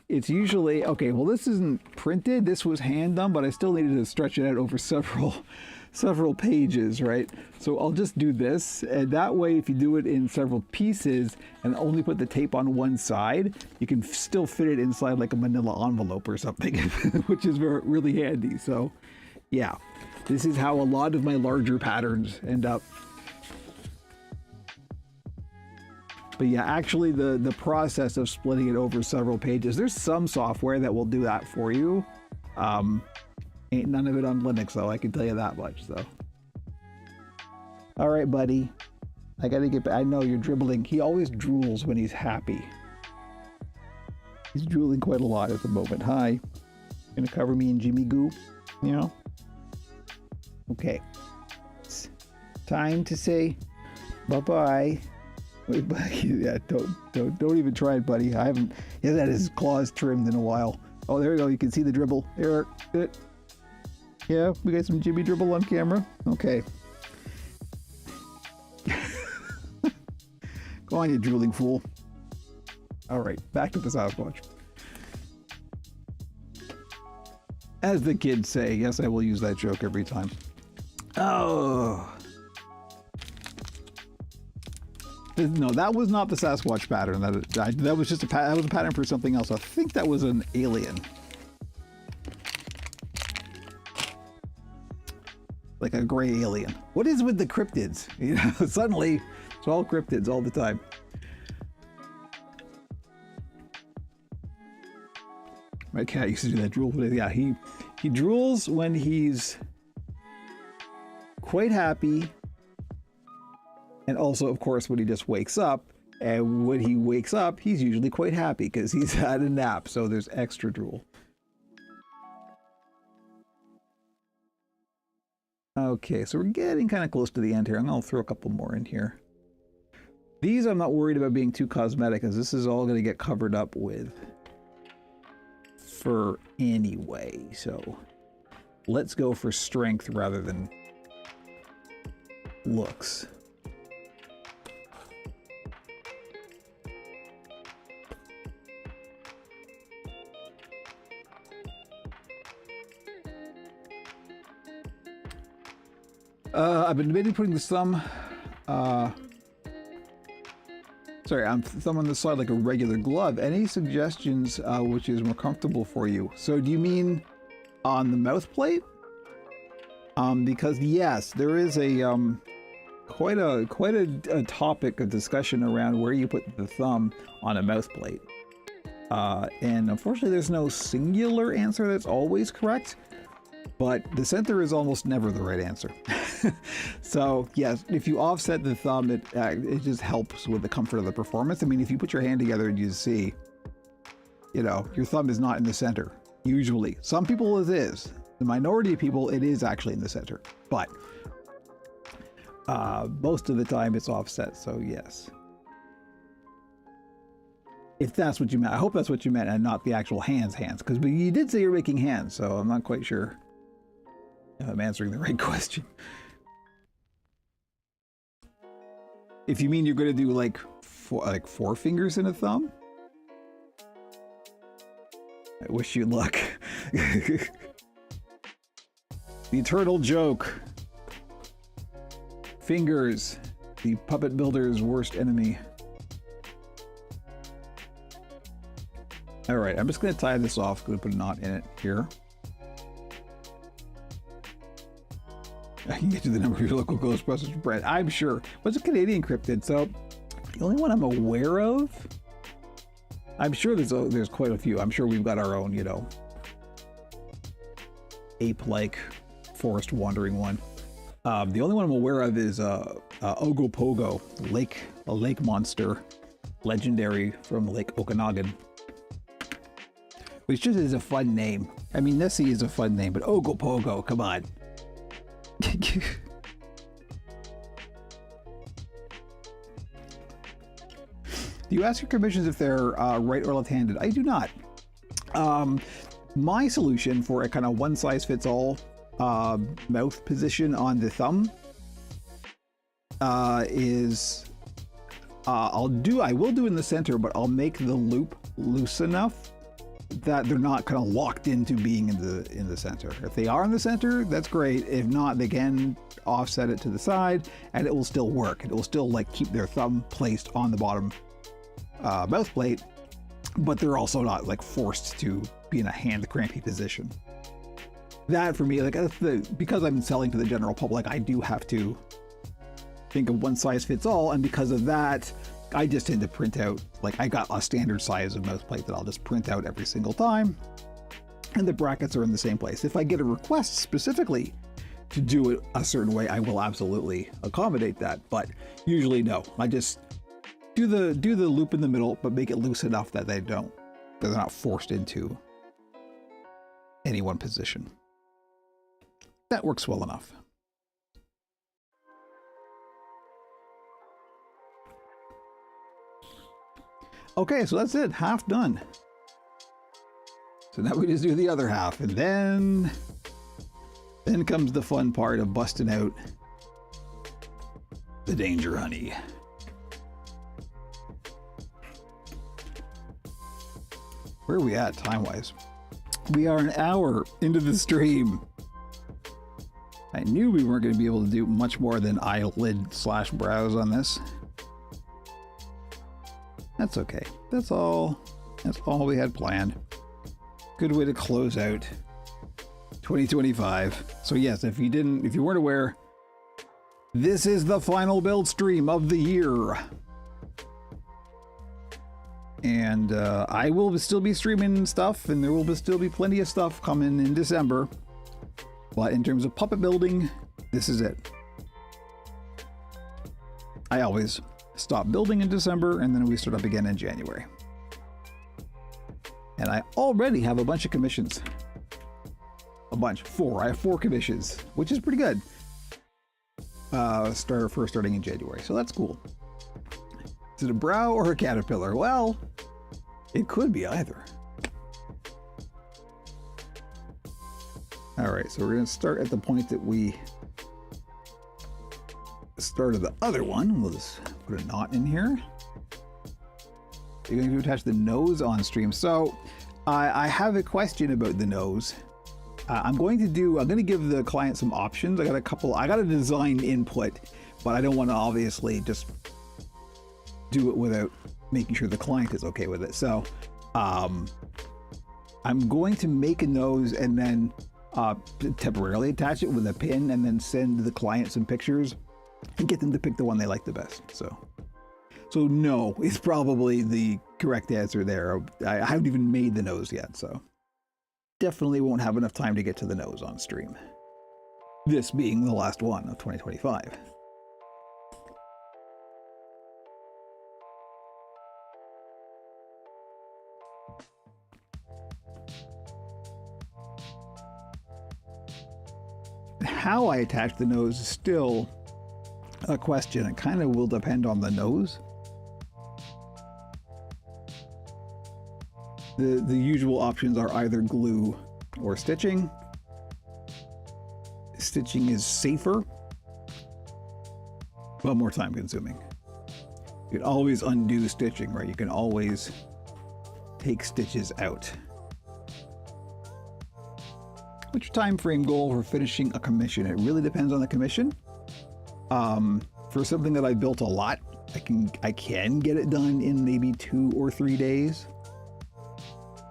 it's usually okay. Well, this isn't printed. This was hand done, but I still needed to stretch it out over several pages, right? So I'll just do this, and that way, if you do it in several pieces and only put the tape on one side, you can still fit it inside like a manila envelope or something, which is really handy. So, yeah, this is how a lot of my larger patterns end up. But yeah, actually the process of splitting it over several pages, there's some software that will do that for you. Ain't none of it on Linux though, I can tell you that much, so. All right, buddy. I gotta get back. I know you're dribbling. He always drools when he's happy. He's drooling quite a lot at the moment. Hi. Gonna cover me in Jimmy goo? You know? Okay. It's time to say bye-bye. Wait, yeah, don't even try it, buddy. He hasn't had his claws trimmed in a while. Oh, there we go. You can see the dribble. There. Yeah, we got some Jimmy dribble on camera. Okay. Go on, you drooling fool. All right, back to the Sasquatch. As the kids say, yes, I will use that joke every time. Oh. No, that was not the Sasquatch pattern. That was just that was a pattern for something else. I think that was an alien. Like a gray alien. What is with the cryptids? You know, suddenly it's all cryptids all the time. My cat used to do that drool. Yeah, he drools when he's quite happy. And also, of course, when he just wakes up, And when he wakes up, he's usually quite happy because he's had a nap. So there's extra drool. Okay, so we're getting kind of close to the end here. I'm going to throw a couple more in here. These I'm not worried about being too cosmetic, because this is all going to get covered up with fur anyway. So let's go for strength rather than looks. I've been debating putting the thumb, thumb on the side like a regular glove. Any suggestions which is more comfortable for you? So do you mean on the mouth plate? Because yes, there is a quite a topic of discussion around where you put the thumb on a mouth plate. And unfortunately there's no singular answer that's always correct. But the center is almost never the right answer. So yes, if you offset the thumb, it just helps with the comfort of the performance. I mean, if you put your hand together and you see, you know, your thumb is not in the center. Usually, some people it is. The minority of people, it is actually in the center. But most of the time, it's offset. So yes. If that's what you meant, I hope that's what you meant, and not the actual hands. Because you did say you're making hands, so I'm not quite sure if I'm answering the right question. If you mean you're going to do like four fingers and a thumb, I wish you luck. The eternal joke. Fingers, the puppet builder's worst enemy. All right, I'm just going to tie this off. I'm going to put a knot in it here. I can get you the number of your local Ghostbusters brand. I'm sure. What's a Canadian cryptid? So the only one I'm aware of, I'm sure there's quite a few. I'm sure we've got our own, you know, ape-like forest wandering one. The only one I'm aware of is Ogopogo, a lake monster, legendary from Lake Okanagan. Which just is a fun name. I mean, Nessie is a fun name, but Ogopogo, come on. Do you ask your commissions if they're right or left-handed? I do not. My solution for a kind of one-size-fits-all mouth position on the thumb is I will do in the center, but I'll make the loop loose enough that they're not kind of locked into being in the center. If they are in the center, that's great. If not, they can offset it to the side and it will still work. It will still like keep their thumb placed on the bottom mouth plate, but they're also not like forced to be in a hand crampy position. That for me, like because I'm selling to the general public, I do have to think of one size fits all, and because of that, I just tend to print out, like I got a standard size of mouth plate that I'll just print out every single time, and the brackets are in the same place. If I get a request specifically to do it a certain way, I will absolutely accommodate that, but usually no. I just do the loop in the middle, but make it loose enough that they're not forced into any one position. That works well enough. Okay, so that's it. Half done. So now we just do the other half, and then comes the fun part of busting out the danger honey. Where are we at time-wise? We are an hour into the stream. I knew we weren't going to be able to do much more than eyelid/browse on this. That's okay. That's all we had planned. Good way to close out 2025. So yes, if you weren't aware, this is the final build stream of the year. And I will still be streaming stuff, and there will still be plenty of stuff coming in December. But in terms of puppet building, this is it. I always stop building in December, and then we start up again in January. And I already have a bunch of commissions. A bunch. 4. I have 4 commissions, which is pretty good. Starting in January. So that's cool. Is it a brow or a caterpillar? Well, it could be either. All right, so we're going to start at the point that we started the other one. We'll just put a knot in here. You're going to attach the nose on stream. So I have a question about the nose. I'm going to give the client some options. I got a design input, but I don't want to obviously just do it without making sure the client is okay with it. So I'm going to make a nose and then temporarily attach it with a pin and then send the client some pictures and get them to pick the one they like the best. So no is probably the correct answer there. I haven't even made the nose yet, so definitely won't have enough time to get to the nose on stream. This being the last one of 2025. How I attach the nose is still a question. It kind of will depend on the nose. The usual options are either glue or stitching. Stitching is safer, but more time consuming. You can always undo stitching, right? You can always take stitches out. What's your time frame goal for finishing a commission? It really depends on the commission. For something that I built a lot, I can get it done in maybe 2 or 3 days.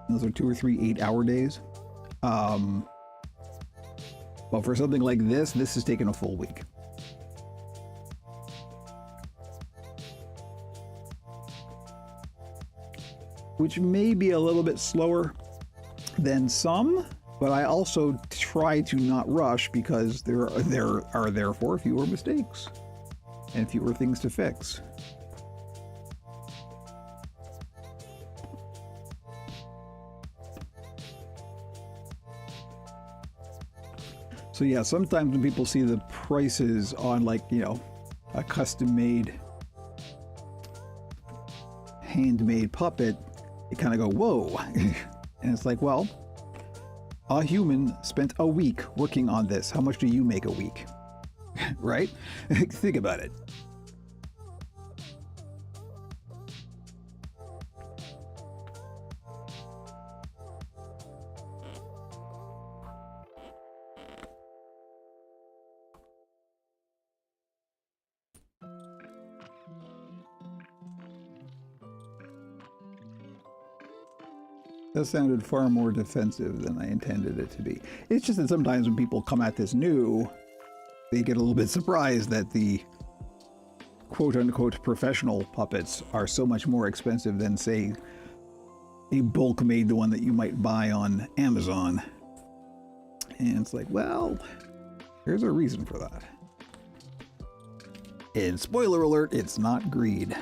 Those are 2 or 3 8-hour days. But for something like this has taken a full week. Which may be a little bit slower than some, but I also try to not rush because there are therefore fewer mistakes and fewer things to fix. So yeah, sometimes when people see the prices on, like, you know, a custom-made, handmade puppet, you kind of go, whoa. And it's like, well, a human spent a week working on this. How much do you make a week? Right? Think about it. That sounded far more defensive than I intended it to be. It's just that sometimes when people come at this new, they get a little bit surprised that the quote-unquote professional puppets are so much more expensive than, say, a bulk-made one that you might buy on Amazon. And it's like, well, there's a reason for that. And spoiler alert, it's not greed.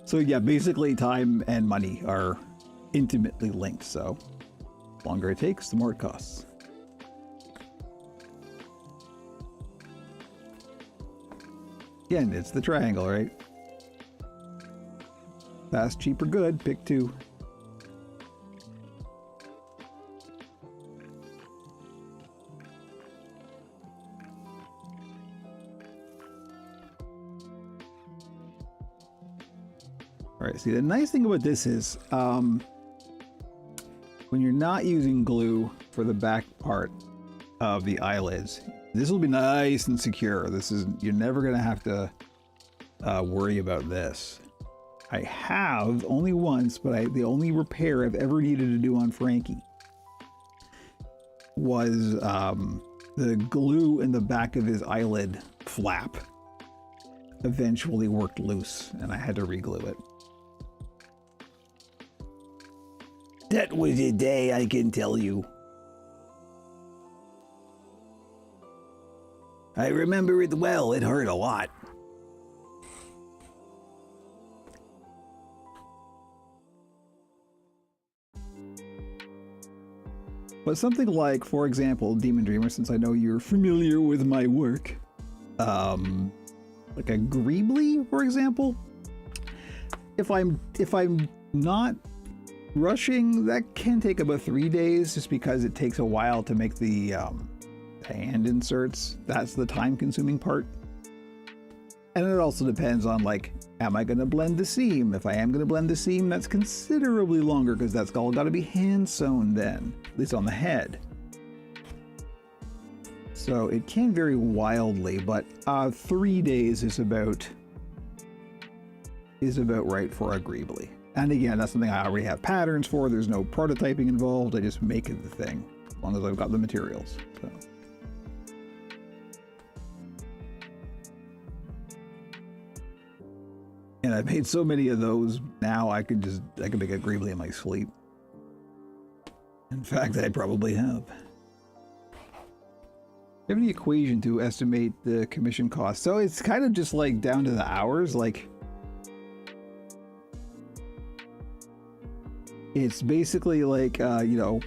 So yeah, basically time and money are intimately linked, so the longer it takes, the more it costs. Again, it's the triangle, right? Fast, cheap, or good, pick 2. All right, see, the nice thing about this is when you're not using glue for the back part of the eyelids, this will be nice and secure. You're never gonna have to worry about this. I have only once, but the only repair I've ever needed to do on Frankie was the glue in the back of his eyelid flap eventually worked loose and I had to re-glue it. That was a day, I can tell you. I remember it well. It hurt a lot. But something like, for example, Demon Dreamer, since I know you're familiar with my work, like a Greebly, for example, if I'm not rushing, that can take about 3 days, just because it takes a while to make the hand inserts. That's the time-consuming part. And it also depends on, like, am I going to blend the seam? If I am going to blend the seam, that's considerably longer, because that's all got to be hand-sewn then, at least on the head. So it can vary wildly, but 3 days is about right for a Greebly. And again, that's something I already have patterns for. There's no prototyping involved. I just make the thing, as long as I've got the materials. So. And I've made so many of those now, I can make a Greebly in my sleep. In fact, I probably have. Do you have any equation to estimate the commission cost? So it's kind of just like down to the hours. Like, it's basically like, you know,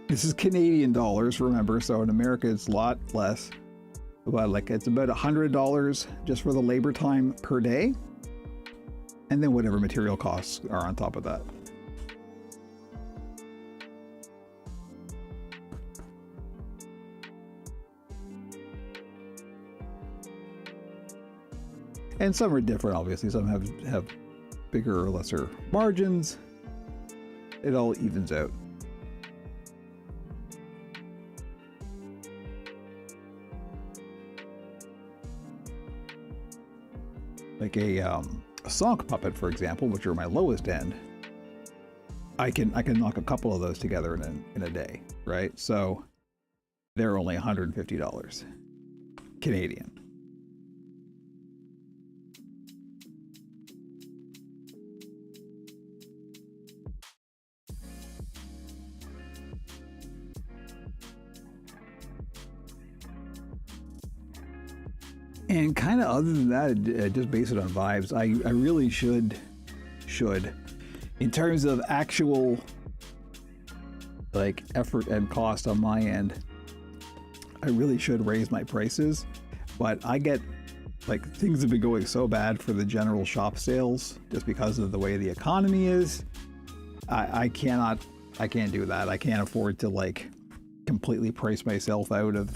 this is Canadian dollars, remember, so in America it's a lot less. But like, it's about $100 just for the labor time per day, and then whatever material costs are on top of that. And some are different, obviously. Some have bigger or lesser margins. It all evens out. Like a sock puppet, for example, which are my lowest end, I can knock a couple of those together in a day, right? So they're only $150 Canadian. And kind of other than that, just base it on vibes. I really should, in terms of actual like effort and cost on my end, I really should raise my prices. But I get, like, things have been going so bad for the general shop sales just because of the way the economy is. I can't do that. I can't afford to, like, completely price myself out of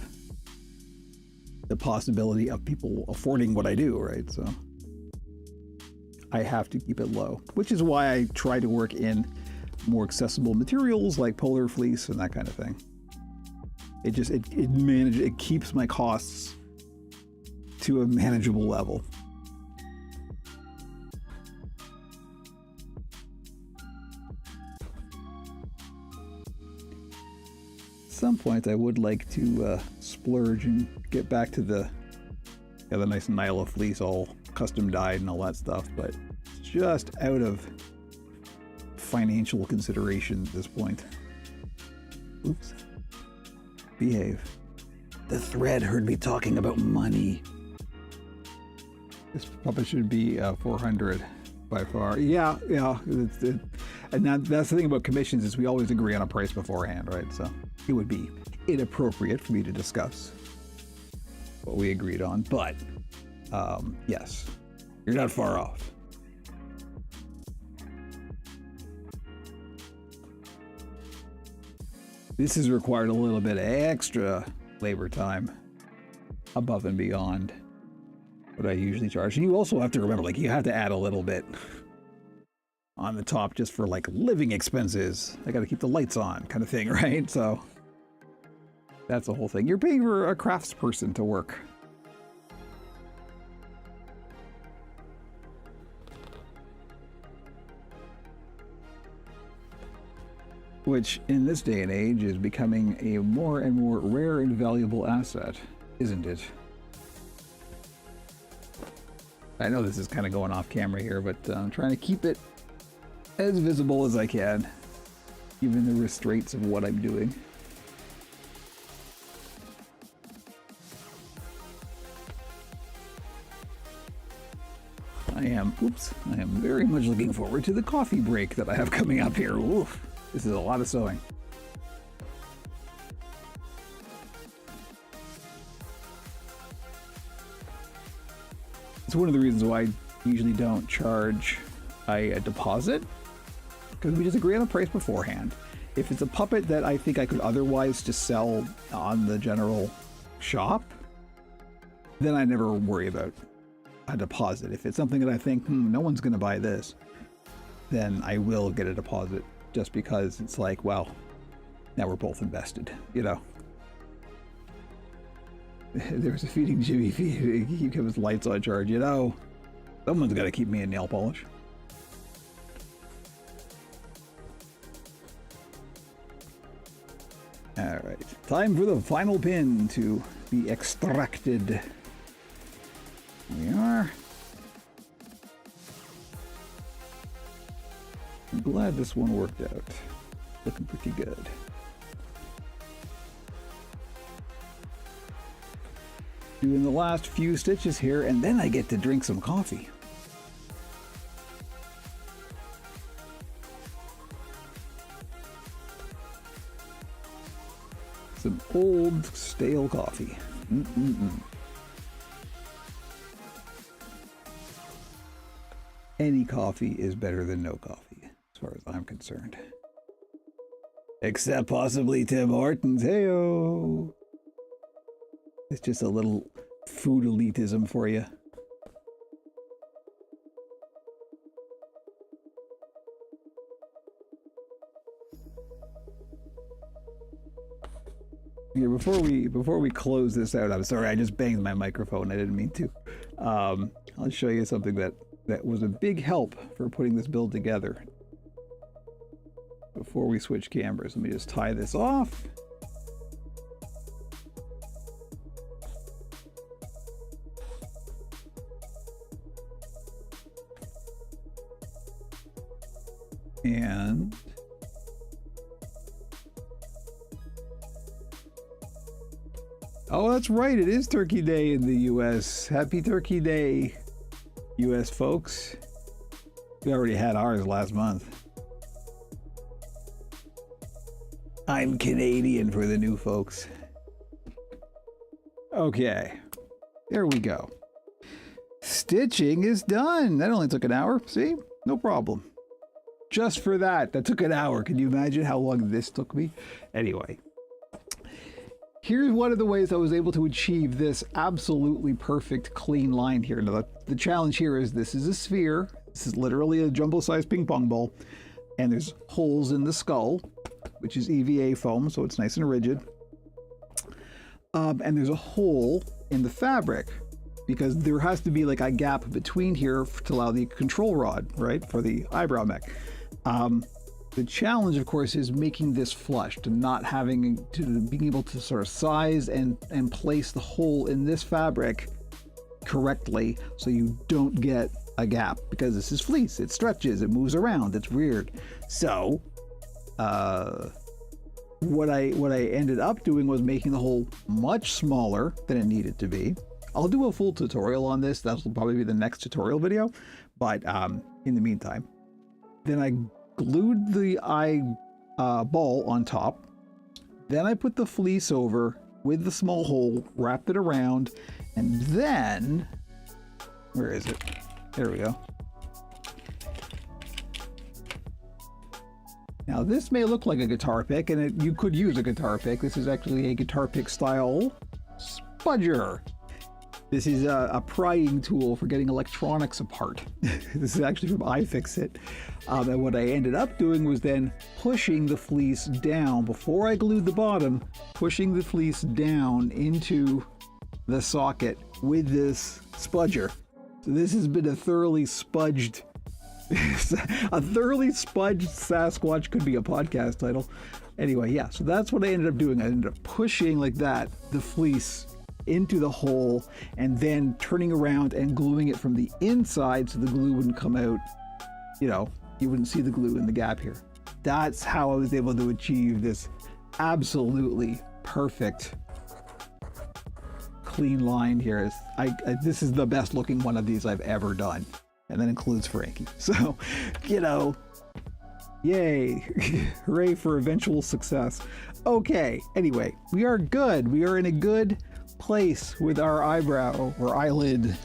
the possibility of people affording what I do, right? So I have to keep it low, which is why I try to work in more accessible materials like polar fleece and that kind of thing. It keeps my costs to a manageable level. At some point I would like to splurge and get back to the nice Nyla fleece, all custom dyed and all that stuff, but it's just out of financial consideration at this point. Oops. Behave. The thread heard me talking about money. This puppet should be 400 by far. Yeah. And that's the thing about commissions, is we always agree on a price beforehand, right? So it would be inappropriate for me to discuss what we agreed on, but yes, you're not far off. This has required a little bit of extra labor time above and beyond what I usually charge. And you also have to remember, like, you have to add a little bit on the top just for, like, living expenses. I got to keep the lights on, kind of thing, right? So that's the whole thing. You're paying for a craftsperson to work. Which, in this day and age, is becoming a more and more rare and valuable asset, isn't it? I know this is kind of going off camera here, but I'm trying to keep it as visible as I can, given the restraints of what I'm doing. I am very much looking forward to the coffee break that I have coming up here. Oof, this is a lot of sewing. It's one of the reasons why I usually don't charge a deposit, because we just agree on the price beforehand. If it's a puppet that I think I could otherwise just sell on the general shop, then I never worry about a deposit. If it's something that I think, no one's going to buy this, then I will get a deposit, just because it's like, well, now we're both invested, you know. There was a feeding Jimmy feed. He kept his lights on charge, you know. Someone's got to keep me in nail polish. All right, time for the final pin to be extracted. Here we are. I'm glad this one worked out. Looking pretty good. Doing the last few stitches here, and then I get to drink some coffee. Some old stale coffee. Any coffee is better than no coffee, as far as I'm concerned. Except possibly Tim Hortons. Hey-o! It's just a little food elitism for you. Here, before we close this out, I'm sorry, I just banged my microphone. I didn't mean to. I'll show you something that was a big help for putting this build together. Before we switch cameras, let me just tie this off. And oh, that's right, it is Turkey Day in the US. Happy Turkey Day, US folks. We already had ours last month. I'm Canadian for the new folks. Okay, there we go. Stitching is done. That only took an hour. See, no problem. Just for that took an hour. Can you imagine how long this took me? Anyway, here's one of the ways I was able to achieve this absolutely perfect clean line here. Now, the challenge here is this is a sphere. This is literally a jumbo-sized ping pong ball, and there's holes in the skull, which is EVA foam, so it's nice and rigid. And there's a hole in the fabric, because there has to be like a gap between here to allow the control rod, right, for the eyebrow mech. The challenge, of course, is making this flush, to not having to being able to sort of size and place the hole in this fabric correctly, so you don't get a gap, because this is fleece. It stretches, it moves around, it's weird. So what I ended up doing was making the hole much smaller than it needed to be. I'll do a full tutorial on this. That'll probably be the next tutorial video. But in the meantime, then I glued the ball on top. Then I put the fleece over with the small hole, wrapped it around, and then, where is it? There we go. Now this may look like a guitar pick, and you could use a guitar pick. This is actually a guitar pick style spudger. This is a prying tool for getting electronics apart. This is actually from iFixit. And what I ended up doing was then pushing the fleece down, before I glued the bottom, pushing the fleece down into the socket with this spudger. So this has been a thoroughly spudged, Sasquatch could be a podcast title. Anyway, yeah, so that's what I ended up doing. I ended up pushing like that, the fleece into the hole, and then turning around and gluing it from the inside so the glue wouldn't come out. You know, you wouldn't see the glue in the gap here. That's how I was able to achieve this absolutely perfect clean line here. This is the best looking one of these I've ever done. and that includes Frankie. So, you know, yay, hooray for eventual success. Okay, anyway, we are good. We are in a good place with our eyebrow or eyelid.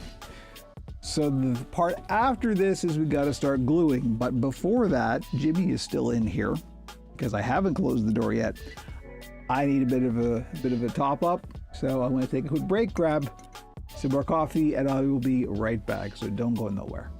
So the part after this is we got to start gluing. But before that, Jimmy is still in here because I haven't closed the door yet. I need a bit of a top up. So I'm going to take a quick break, grab some more coffee, and I will be right back. So don't go nowhere.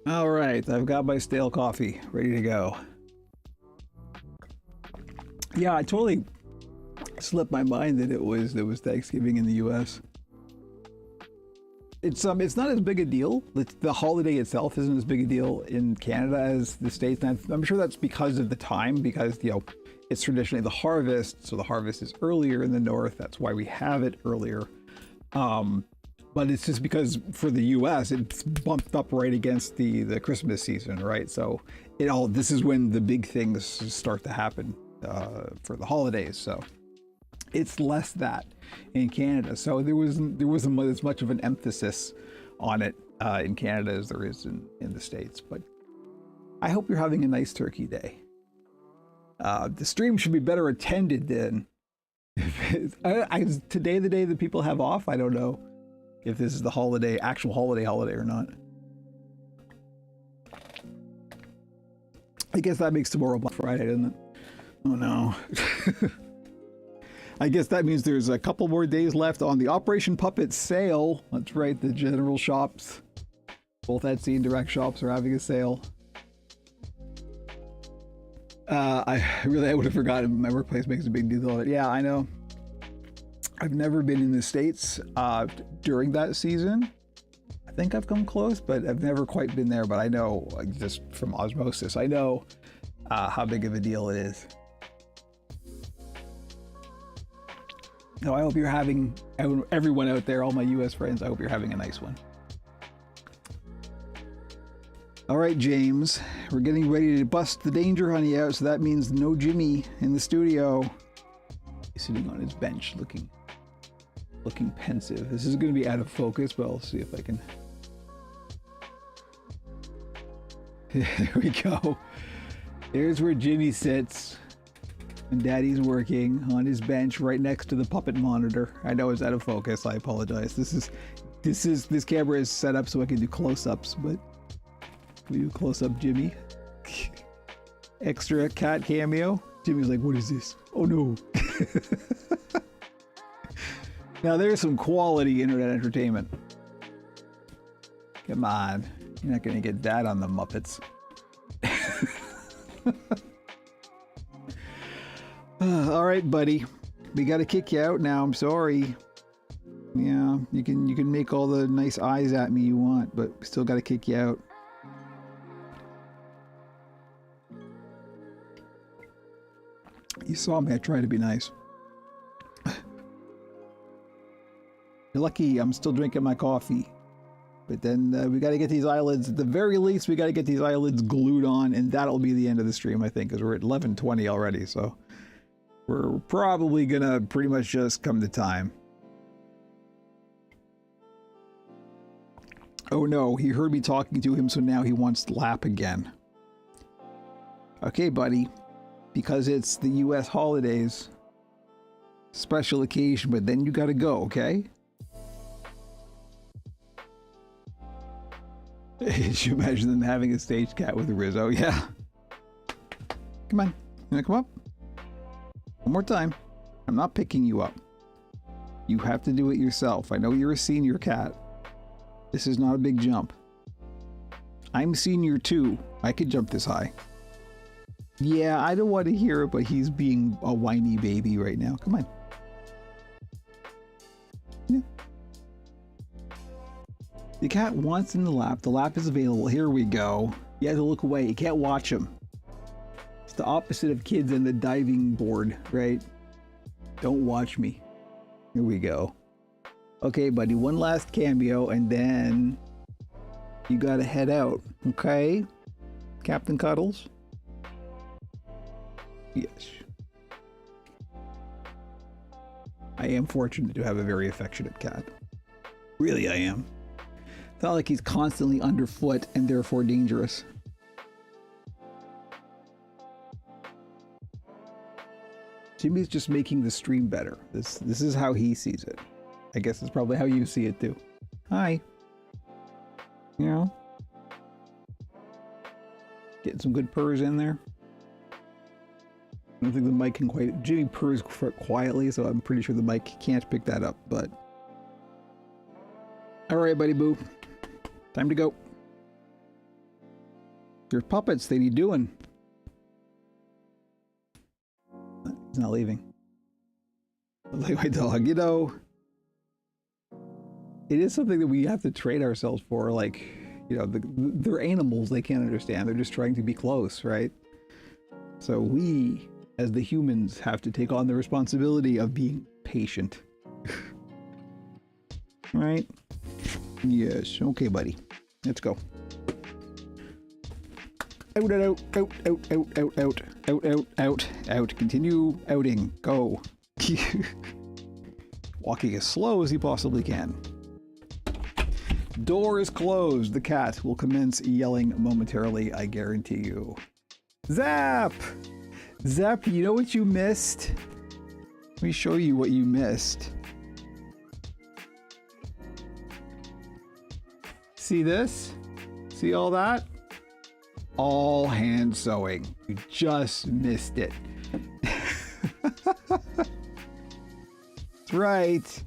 All right, I've got my stale coffee ready to go. Yeah, I totally slipped my mind that it was Thanksgiving in the U.S. It's not as big a deal. The holiday itself isn't as big a deal in Canada as the States. And I'm sure that's because of the time, because it's traditionally the harvest, so the harvest is earlier in the north. That's why we have it earlier. But it's just because for the U.S. it's bumped up right against the Christmas season, right? So this is when the big things start to happen for the holidays. So it's less that in Canada. So there wasn't as much of an emphasis on it in Canada as there is in the States. But I hope you're having a nice turkey day. The stream should be better attended then. Is today the day that people have off? I don't know if this is the actual holiday or not. I guess that makes tomorrow Black Friday, doesn't it? Oh no. I guess that means there's a couple more days left on the Operation Puppet sale. That's right, the general shops, both Etsy and direct shops, are having a sale. I would have forgotten. My workplace makes a big deal of it. Yeah, I know. I've never been in the States during that season. I think I've come close, but I've never quite been there. But I know, just from osmosis, I know how big of a deal it is. No, I hope you're having, everyone out there, all my US friends, I hope you're having a nice one. All right, James, we're getting ready to bust the danger honey out, so that means no Jimmy in the studio. He's sitting on his bench looking pensive. This is going to be out of focus, but I'll see if I can. There we go. There's where Jimmy sits and Daddy's working on his bench right next to the puppet monitor. I know it's out of focus. I apologize. This camera is set up so I can do close-ups, but we do close-up Jimmy. Extra cat cameo. Jimmy's like, what is this? Oh no. Now there's some quality internet entertainment. Come on. You're not going to get that on the Muppets. All right, buddy. We got to kick you out now. I'm sorry. Yeah, you can make all the nice eyes at me you want, but we still got to kick you out. You saw me. I tried to be nice. You're lucky I'm still drinking my coffee. But then we got to get these eyelids. At the very least, we got to get these eyelids glued on, and that'll be the end of the stream, I think, because we're at 11:20 already. So we're probably going to pretty much just come to time. Oh no, he heard me talking to him, so now he wants to lap again. Okay, buddy. Because it's the U.S. holidays. Special occasion, but then you got to go, okay? Could you imagine them having a stage cat with a Rizzo? Yeah. Come on. You wanna come up? One more time. I'm not picking you up. You have to do it yourself. I know you're a senior cat. This is not a big jump. I'm senior too. I could jump this high. Yeah, I don't want to hear it, but he's being a whiny baby right now. Come on. Yeah. The cat wants in the lap. The lap is available. Here we go. You have to look away. You can't watch him. It's the opposite of kids and the diving board, right? Don't watch me. Here we go. Okay, buddy. One last cameo, and then you gotta head out. Okay? Captain Cuddles? Yes. I am fortunate to have a very affectionate cat. Really, I am. It's not like he's constantly underfoot and therefore dangerous. Jimmy's just making the stream better. This is how he sees it. I guess it's probably how you see it too. Hi. Yeah. Getting some good purrs in there. I don't think the mic can quite... Jimmy purrs quietly, so I'm pretty sure the mic can't pick that up, but... Alright, buddy boo. Time to go. There's puppets. They need doing. He's not leaving. Like my dog, you know... It is something that we have to train ourselves for, like... You know, they're animals. They can't understand. They're just trying to be close, right? So we... as the humans, have to take on the responsibility of being patient. Right? Yes. Okay, buddy. Let's go. Out, out, out, out, out, out, out, out, out, out, out. Continue outing. Go. Walking as slow as he possibly can. Door is closed. The cat will commence yelling momentarily, I guarantee you. Zap! Zap, you know what you missed? Let me show you what you missed. See this? See all that? All hand sewing. You just missed it. That's right.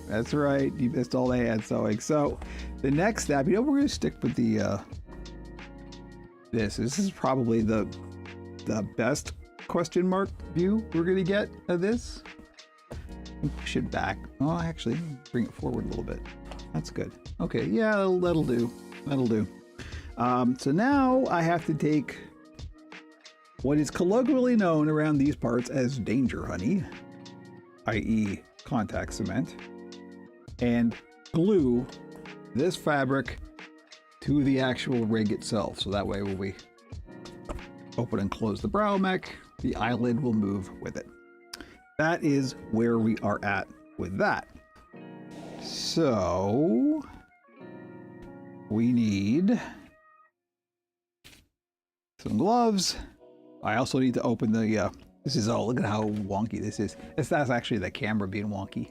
That's right. You missed all the hand sewing. So the next step, you know, we're going to stick with the this is probably the best question mark view we're gonna get of this. Push it back. Oh, actually, bring it forward a little bit. That's good. Okay, yeah, that'll do. That'll do. So now I have to take what is colloquially known around these parts as danger honey, i.e. contact cement, and glue this fabric to the actual rig itself. So that way when we open and close the brow mech, the eyelid will move with it. That is where we are at with that. So we need some gloves. I also need to open the, this is, oh, look at how wonky this is. That's actually the camera being wonky.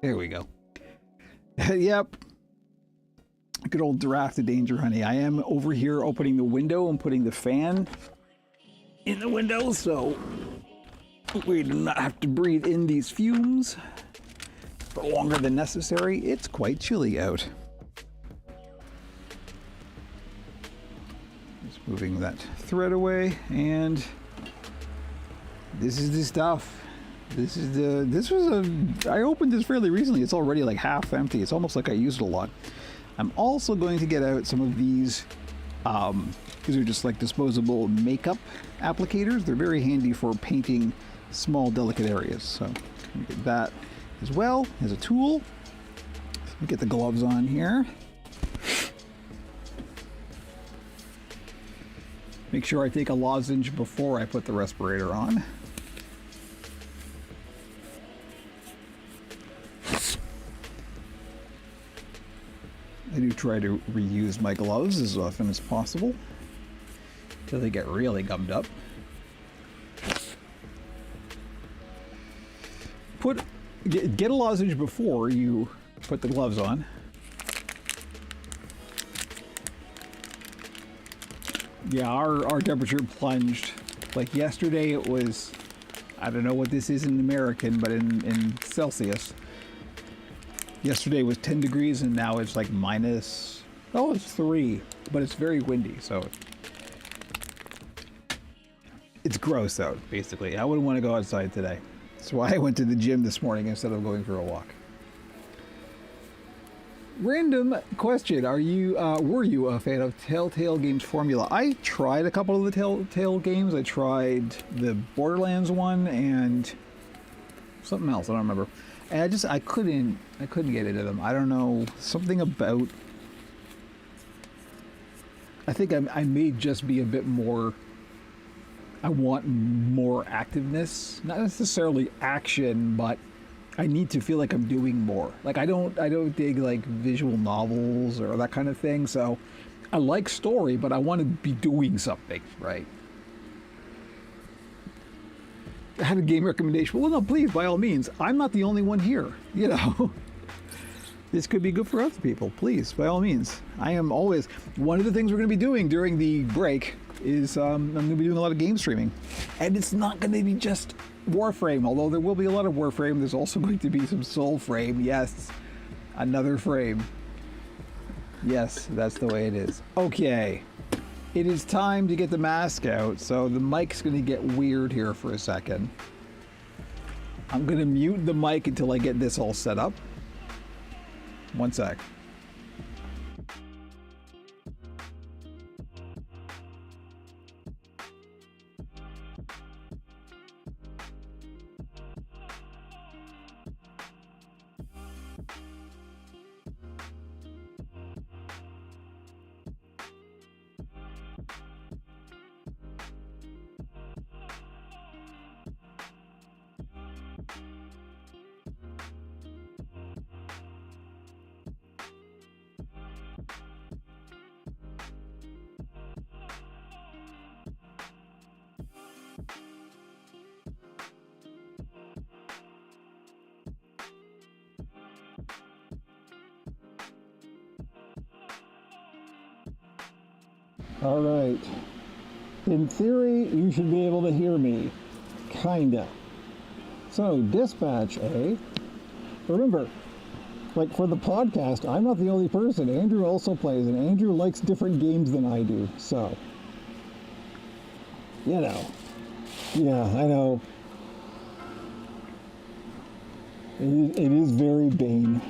There we go. Yep. Good old draft of danger honey. I am over here opening the window and putting the fan in the window so we do not have to breathe in these fumes for longer than necessary. It's quite chilly out. Just moving that thread away, and this is the stuff. I opened this fairly recently. It's already like half empty. It's almost like I used it a lot. I'm also going to get out some of these These are just like disposable makeup applicators. They're very handy for painting small, delicate areas. So we get that as well as a tool. Let me get the gloves on here. Make sure I take a lozenge before I put the respirator on. I do try to reuse my gloves as often as possible until they get really gummed up. Get a lozenge before you put the gloves on. Yeah, our temperature plunged. Like yesterday it was, I don't know what this is in American, but in Celsius. Yesterday was 10 degrees and now it's like minus, oh, it's 3, but it's very windy, so it's gross out, basically. I wouldn't want to go outside today. That's why I went to the gym this morning instead of going for a walk. Random question. Were you a fan of Telltale Games Formula? I tried a couple of the Telltale games. I tried the Borderlands one and something else, I don't remember. And I couldn't get into them. I don't know, something about, I think I may just be a bit more, I want more activeness, not necessarily action, but I need to feel like I'm doing more. Like I don't dig like visual novels or that kind of thing. So I like story, but I want to be doing something, right? I had a game recommendation. Well, no, please, by all means. I'm not the only one here, you know. This could be good for other people. Please, by all means. I am always, one of the things we're going to be doing during the break is I'm going to be doing a lot of game streaming. And it's not going to be just Warframe, although there will be a lot of Warframe. There's also going to be some Soulframe. Yes, another frame. Yes, that's the way it is. Okay. It is time to get the mask out, so the mic's going to get weird here for a second. I'm going to mute the mic until I get this all set up. One sec. All right. In theory, you should be able to hear me. Kinda. So, dispatch, eh? Remember, like for the podcast, I'm not the only person. Andrew also plays, and Andrew likes different games than I do, so. You know. Yeah, I know. It is very Bane.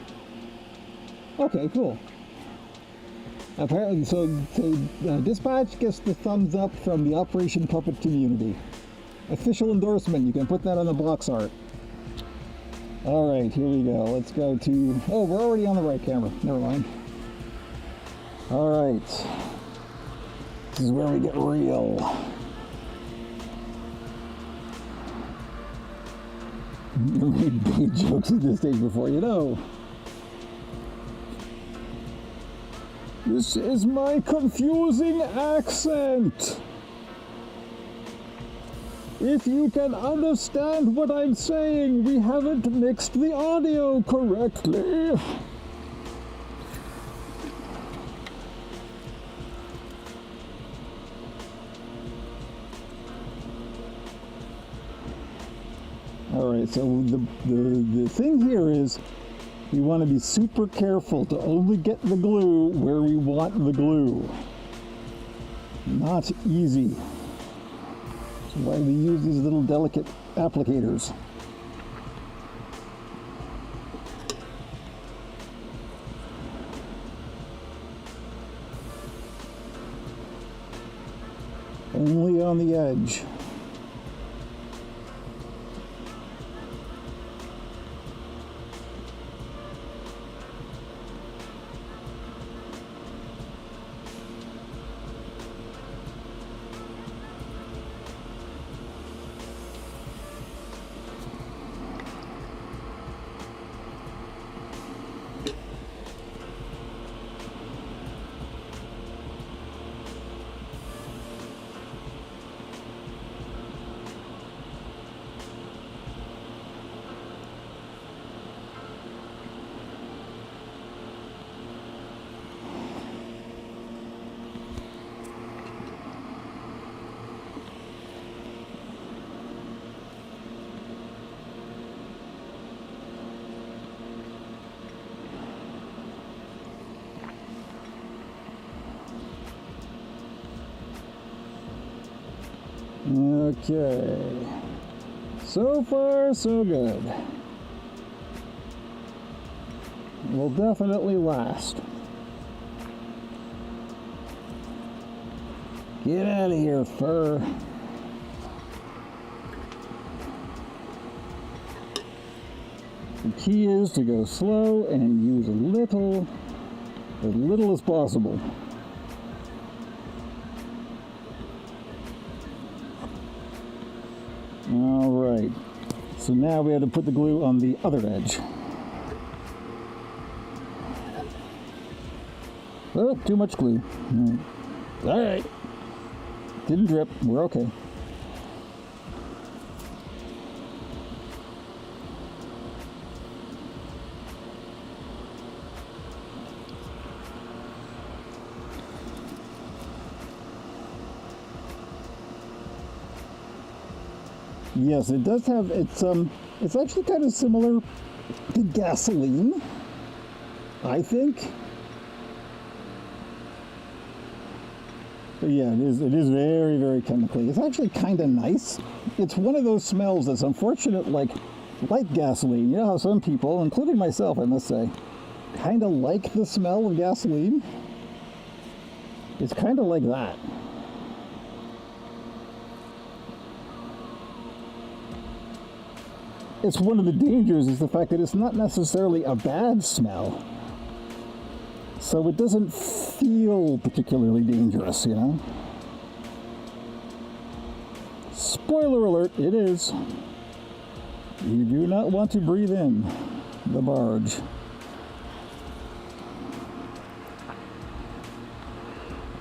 Okay, cool. Apparently, so dispatch gets the thumbs up from the Operation Puppet community. Official endorsement, you can put that on the box art. Alright, here we go. Let's go to, oh, we're already on the right camera. Never mind. Alright. This is where we get real. We made jokes at this stage before, you know. This is my confusing accent. If you can understand what I'm saying, we haven't mixed the audio correctly. All right, so the thing here is we want to be super careful to only get the glue where we want the glue. Not easy. That's why we use these little delicate applicators. Only on the edge. Okay, so far so good. Will definitely last. Get out of here, fur. The key is to go slow and use as little as possible. Alright, so now we have to put the glue on the other edge. Oh, too much glue. Alright, didn't drip, we're okay. Yes, it does have, it's actually kind of similar to gasoline, I think. But yeah, it is very, very chemically. It's actually kind of nice. It's one of those smells that's unfortunate, like gasoline. You know how some people, including myself, I must say, kind of like the smell of gasoline? It's kind of like that. It's one of the dangers is the fact that it's not necessarily a bad smell. So it doesn't feel particularly dangerous, you know? Spoiler alert, it is. You do not want to breathe in the barge.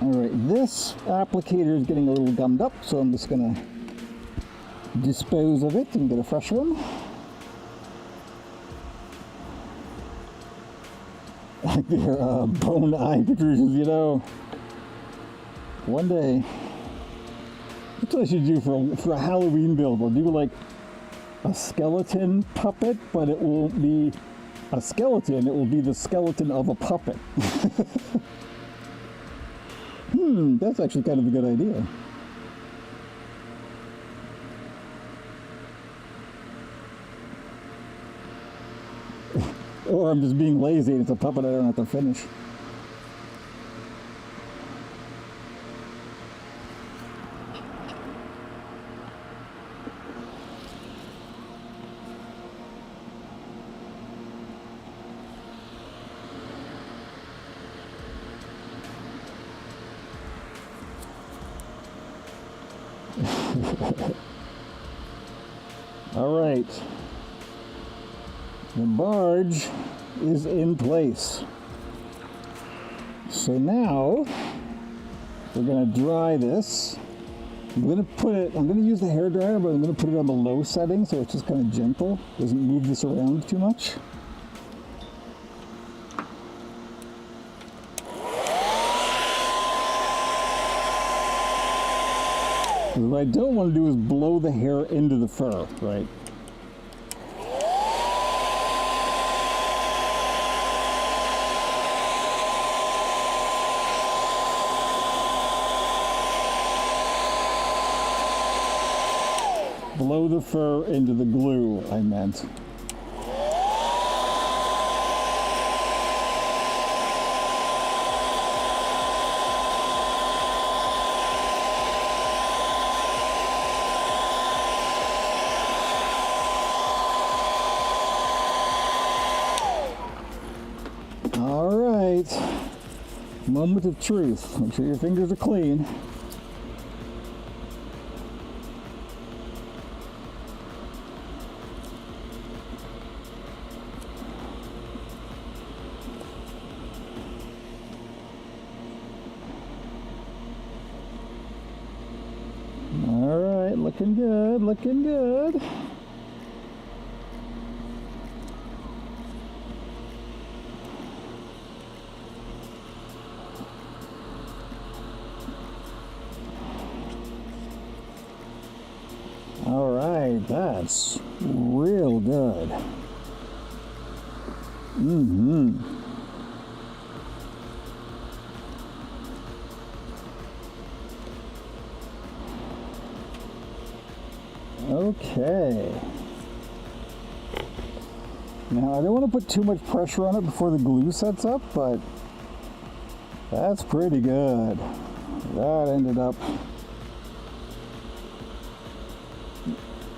Alright, this applicator is getting a little gummed up, so I'm just going to dispose of it and get a fresh one. They're bone eye protrusions, you know. One day, that's what I should do for a Halloween build. We'll do like a skeleton puppet, but it won't be a skeleton. It will be the skeleton of a puppet. That's actually kind of a good idea. Or I'm just being lazy and it's a puppet I don't have to finish. All right. The barge is in place. So now we're going to dry this. I'm going to use the hairdryer, but I'm going to put it on the low setting so it's just kind of gentle. Doesn't move this around too much. What I don't want to do is blow the hair into the fur, right? Blow the fur into the glue, I meant. All right. Moment of truth. Make sure your fingers are clean. All right, looking good, looking good. All right, that's real good. Okay. Now, I don't want to put too much pressure on it before the glue sets up, but that's pretty good. That ended up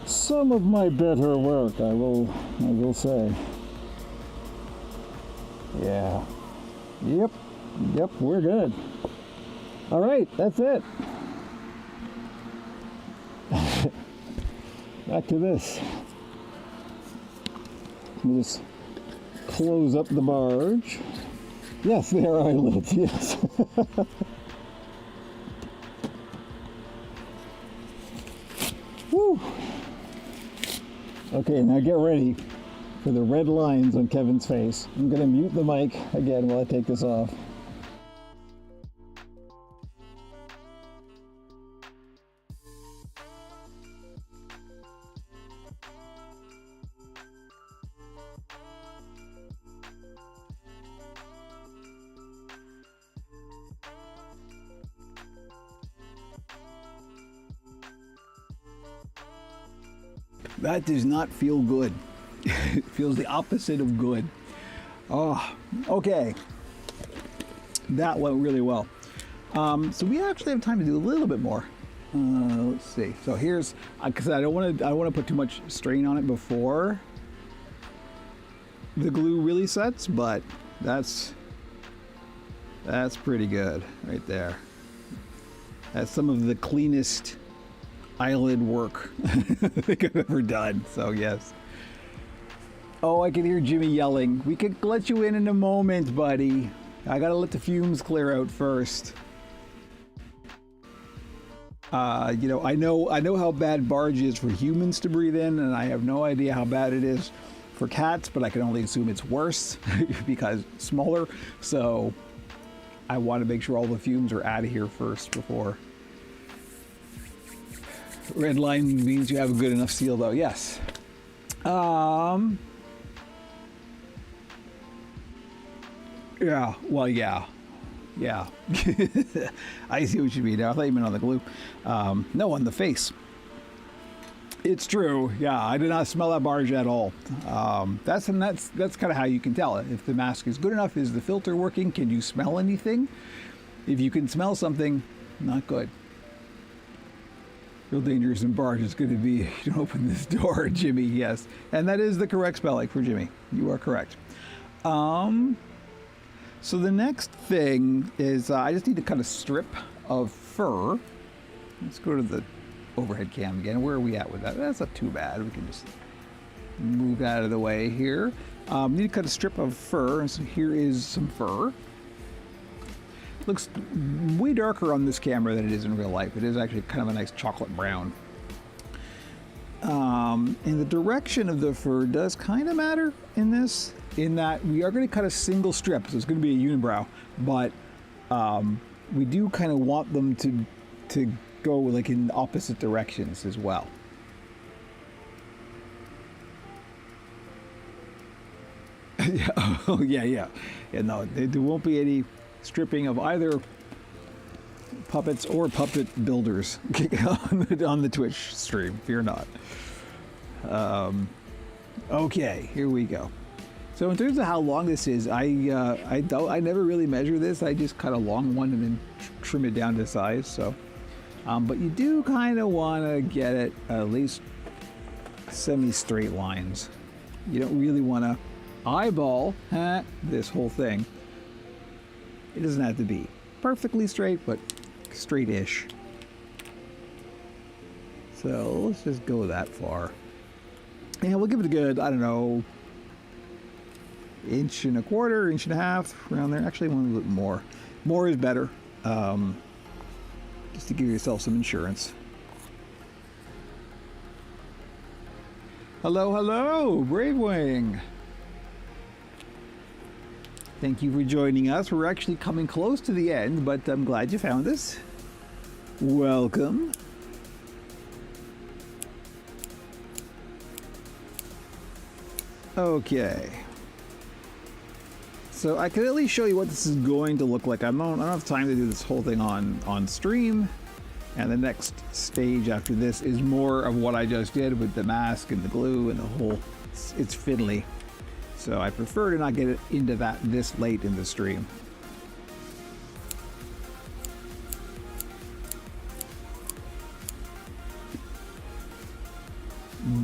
some of my better work, I will say. Yeah. Yep, we're good. All right, that's it. Back to this. Let me just close up the barge. Yes, there are eyelids, yes. Woo. Okay, now get ready for the red lines on Kevin's face. I'm going to mute the mic again while I take this off. That does not feel good. It feels the opposite of good. Oh, okay. That went really well. So we actually have time to do a little bit more. Let's see. So here's, because I don't want to put too much strain on it before the glue really sets, but that's pretty good right there. That's some of the cleanest eyelid work I think I've ever done. So yes. Oh, I can hear Jimmy yelling. We could let you in a moment, buddy. I gotta let the fumes clear out first. You know, I know how bad barge is for humans to breathe in, and I have no idea how bad it is for cats, but I can only assume it's worse because it's smaller. So I want to make sure all the fumes are out of here first before. Red line means you have a good enough seal, though. Yes. Yeah. Well, yeah. I see what you mean. I thought you meant on the glue. No, on the face. It's true. Yeah, I did not smell that barge at all. That's kind of how you can tell if the mask is good enough. Is the filter working? Can you smell anything? If you can smell something, not good. Real dangerous in barge is going to be, you don't open this door, Jimmy, yes. And that is the correct spelling for Jimmy. You are correct. So the next thing is I just need to cut a strip of fur. Let's go to the overhead cam again. Where are we at with that? That's not too bad. We can just move out of the way here. Need to cut a strip of fur. So here is some fur. Looks way darker on this camera than it is in real life. It is actually kind of a nice chocolate brown. And the direction of the fur does kind of matter in this, in that we are going to cut a single strip, so it's going to be a unibrow, but we do kind of want them to go like in opposite directions as well. Yeah, oh yeah. No, there won't be any stripping of either puppets or puppet builders on the Twitch stream. Fear not. Okay, here we go. So in terms of how long this is, I never really measure this. I just cut a long one and then trim it down to size. So, but you do kind of want to get it at least semi-straight lines. You don't really want to eyeball this whole thing. It doesn't have to be perfectly straight, but straight-ish. So let's just go that far. And we'll give it a good, I don't know, 1.25 inches, 1.5 inches, around there. Actually, one a little bit more. More is better, just to give yourself some insurance. Hello, hello, Bravewing. Thank you for joining us. We're actually coming close to the end, but I'm glad you found us. Welcome. Okay. So I could at least show you what this is going to look like. I don't have time to do this whole thing on stream. And the next stage after this is more of what I just did with the mask and the glue and the whole, it's fiddly. So I prefer to not get it into that this late in the stream.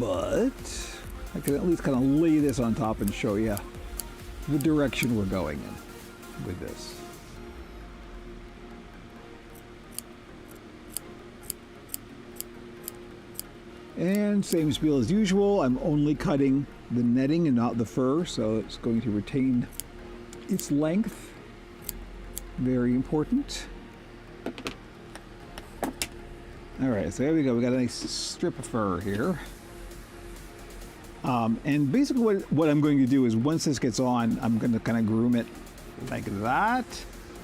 But I can at least kind of lay this on top and show you the direction we're going in with this. And same spiel as usual, I'm only cutting the netting and not the fur, so it's going to retain its length. Very important. Alright, so there we go, we got a nice strip of fur here. And basically what I'm going to do is once this gets on, I'm going to kind of groom it like that.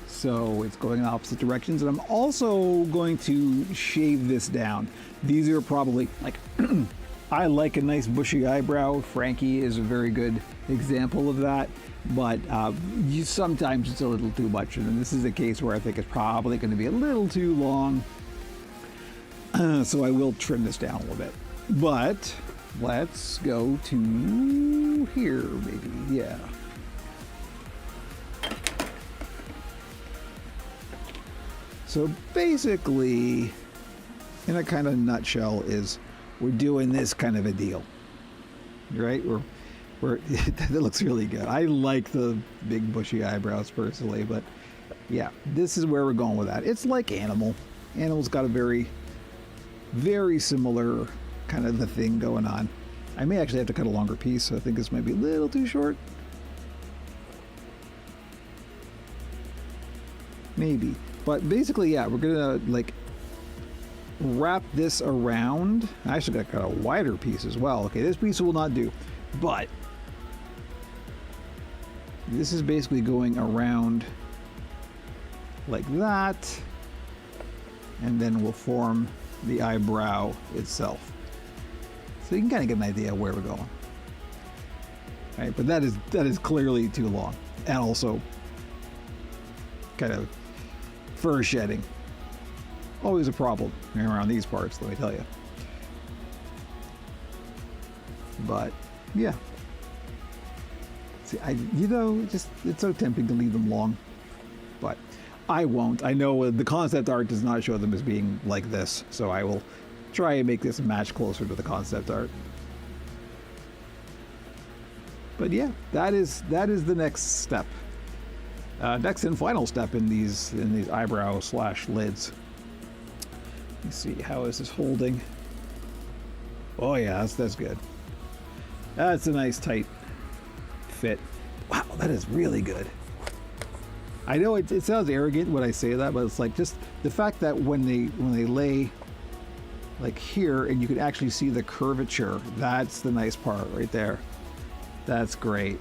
So it's going in opposite directions. And I'm also going to shave this down. These are probably, like, I like a nice bushy eyebrow. Frankie is a very good example of that. But sometimes it's a little too much. And this is a case where I think it's probably going to be a little too long. So I will trim this down a little bit. But let's go to here, maybe. Yeah. So basically, in a kind of nutshell, is we're doing this kind of a deal, right? We're that looks really good. I like the big bushy eyebrows personally, but yeah, this is where we're going with that. It's like Animal. Animal's got a very, very similar kind of the thing going on. I may actually have to cut a longer piece, so I think this might be a little too short. Maybe. But basically, yeah, we're gonna like wrap this around. I actually gotta cut a wider piece as well. Okay, this piece will not do, but this is basically going around like that, and then we'll form the eyebrow itself. So you can kind of get an idea of where we're going. All right, but that is clearly too long, and also kind of fur shedding. Always a problem around these parts, let me tell you. But yeah. See, it's so tempting to leave them long, but I won't. I know the concept art does not show them as being like this, so I will try and make this match closer to the concept art. But yeah, that is the next step. Next and final step in these eyebrow / lids. Let's see, how is this holding? Oh yeah, that's good. That's a nice tight fit. Wow, that is really good. I know it sounds arrogant when I say that, but it's like just the fact that when they lay like here and you can actually see the curvature, that's the nice part right there. That's great.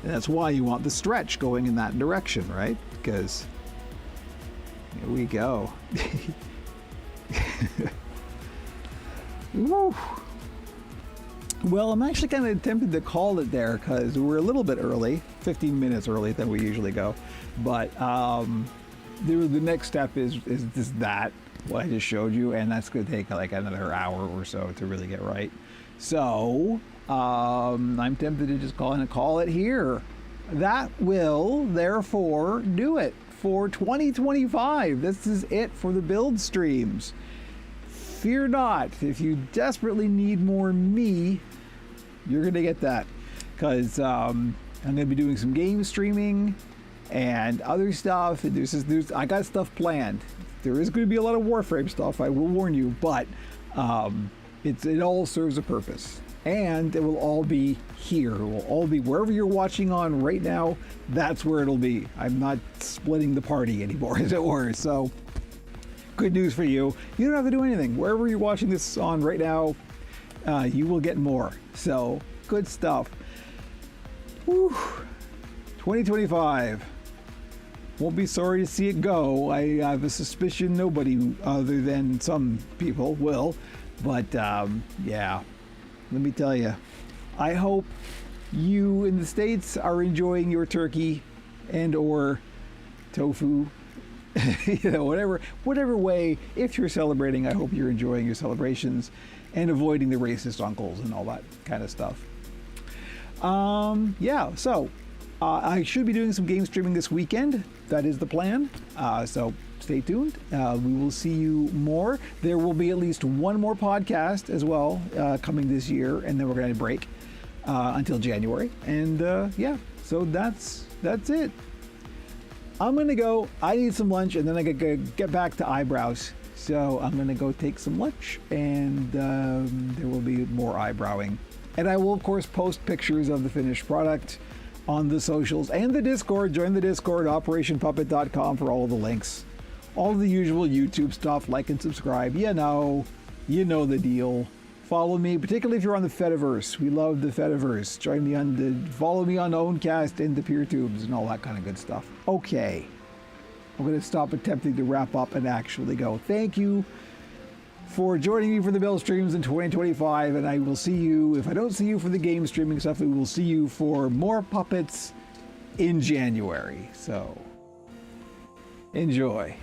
And that's why you want the stretch going in that direction, right? Because here we go. Woo. Well, I'm actually kind of tempted to call it there because we're a little bit early, 15 minutes early than we usually go. But the next step is just that, what I just showed you, and that's going to take like another hour or so to really get right. So I'm tempted to just call it here. That will therefore do it for 2025. This is it for the build streams. Fear not, if you desperately need more me, you're going to get that. because I'm going to be doing some game streaming and other stuff. And I got stuff planned. There is going to be a lot of Warframe stuff, I will warn you, but it all serves a purpose. And it will all be here. It will all be wherever you're watching on right now. That's where it'll be. I'm not splitting the party anymore, as it were. So, good news for you. You don't have to do anything. Wherever you're watching this on right now, you will get more. So, good stuff. Whew. 2025. Won't be sorry to see it go. I have a suspicion nobody other than some people will. But, yeah. Let me tell you, I hope you in the States are enjoying your turkey and or tofu, whatever way. If you're celebrating, I hope you're enjoying your celebrations and avoiding the racist uncles and all that kind of stuff. Yeah, so I should be doing some game streaming this weekend. That is the plan. So stay tuned. We will see you more. There will be at least one more podcast as well coming this year, and then we're going to break until January. And yeah, so that's it. I'm going to go. I need some lunch, and then I got to get back to eyebrows. So I'm going to go take some lunch, and there will be more eyebrowing. And I will, of course, post pictures of the finished product on the socials and the Discord. Join the Discord, operationpuppet.com, for all of the links. All the usual YouTube stuff, like and subscribe. You know the deal. Follow me, particularly if you're on the Fediverse. We love the Fediverse. Follow me on Owncast and the PeerTubes and all that kind of good stuff. Okay, I'm going to stop attempting to wrap up and actually go. Thank you for joining me for the Bill Streams in 2025, and I will see you, if I don't see you for the game streaming stuff, we will see you for more puppets in January. So, enjoy.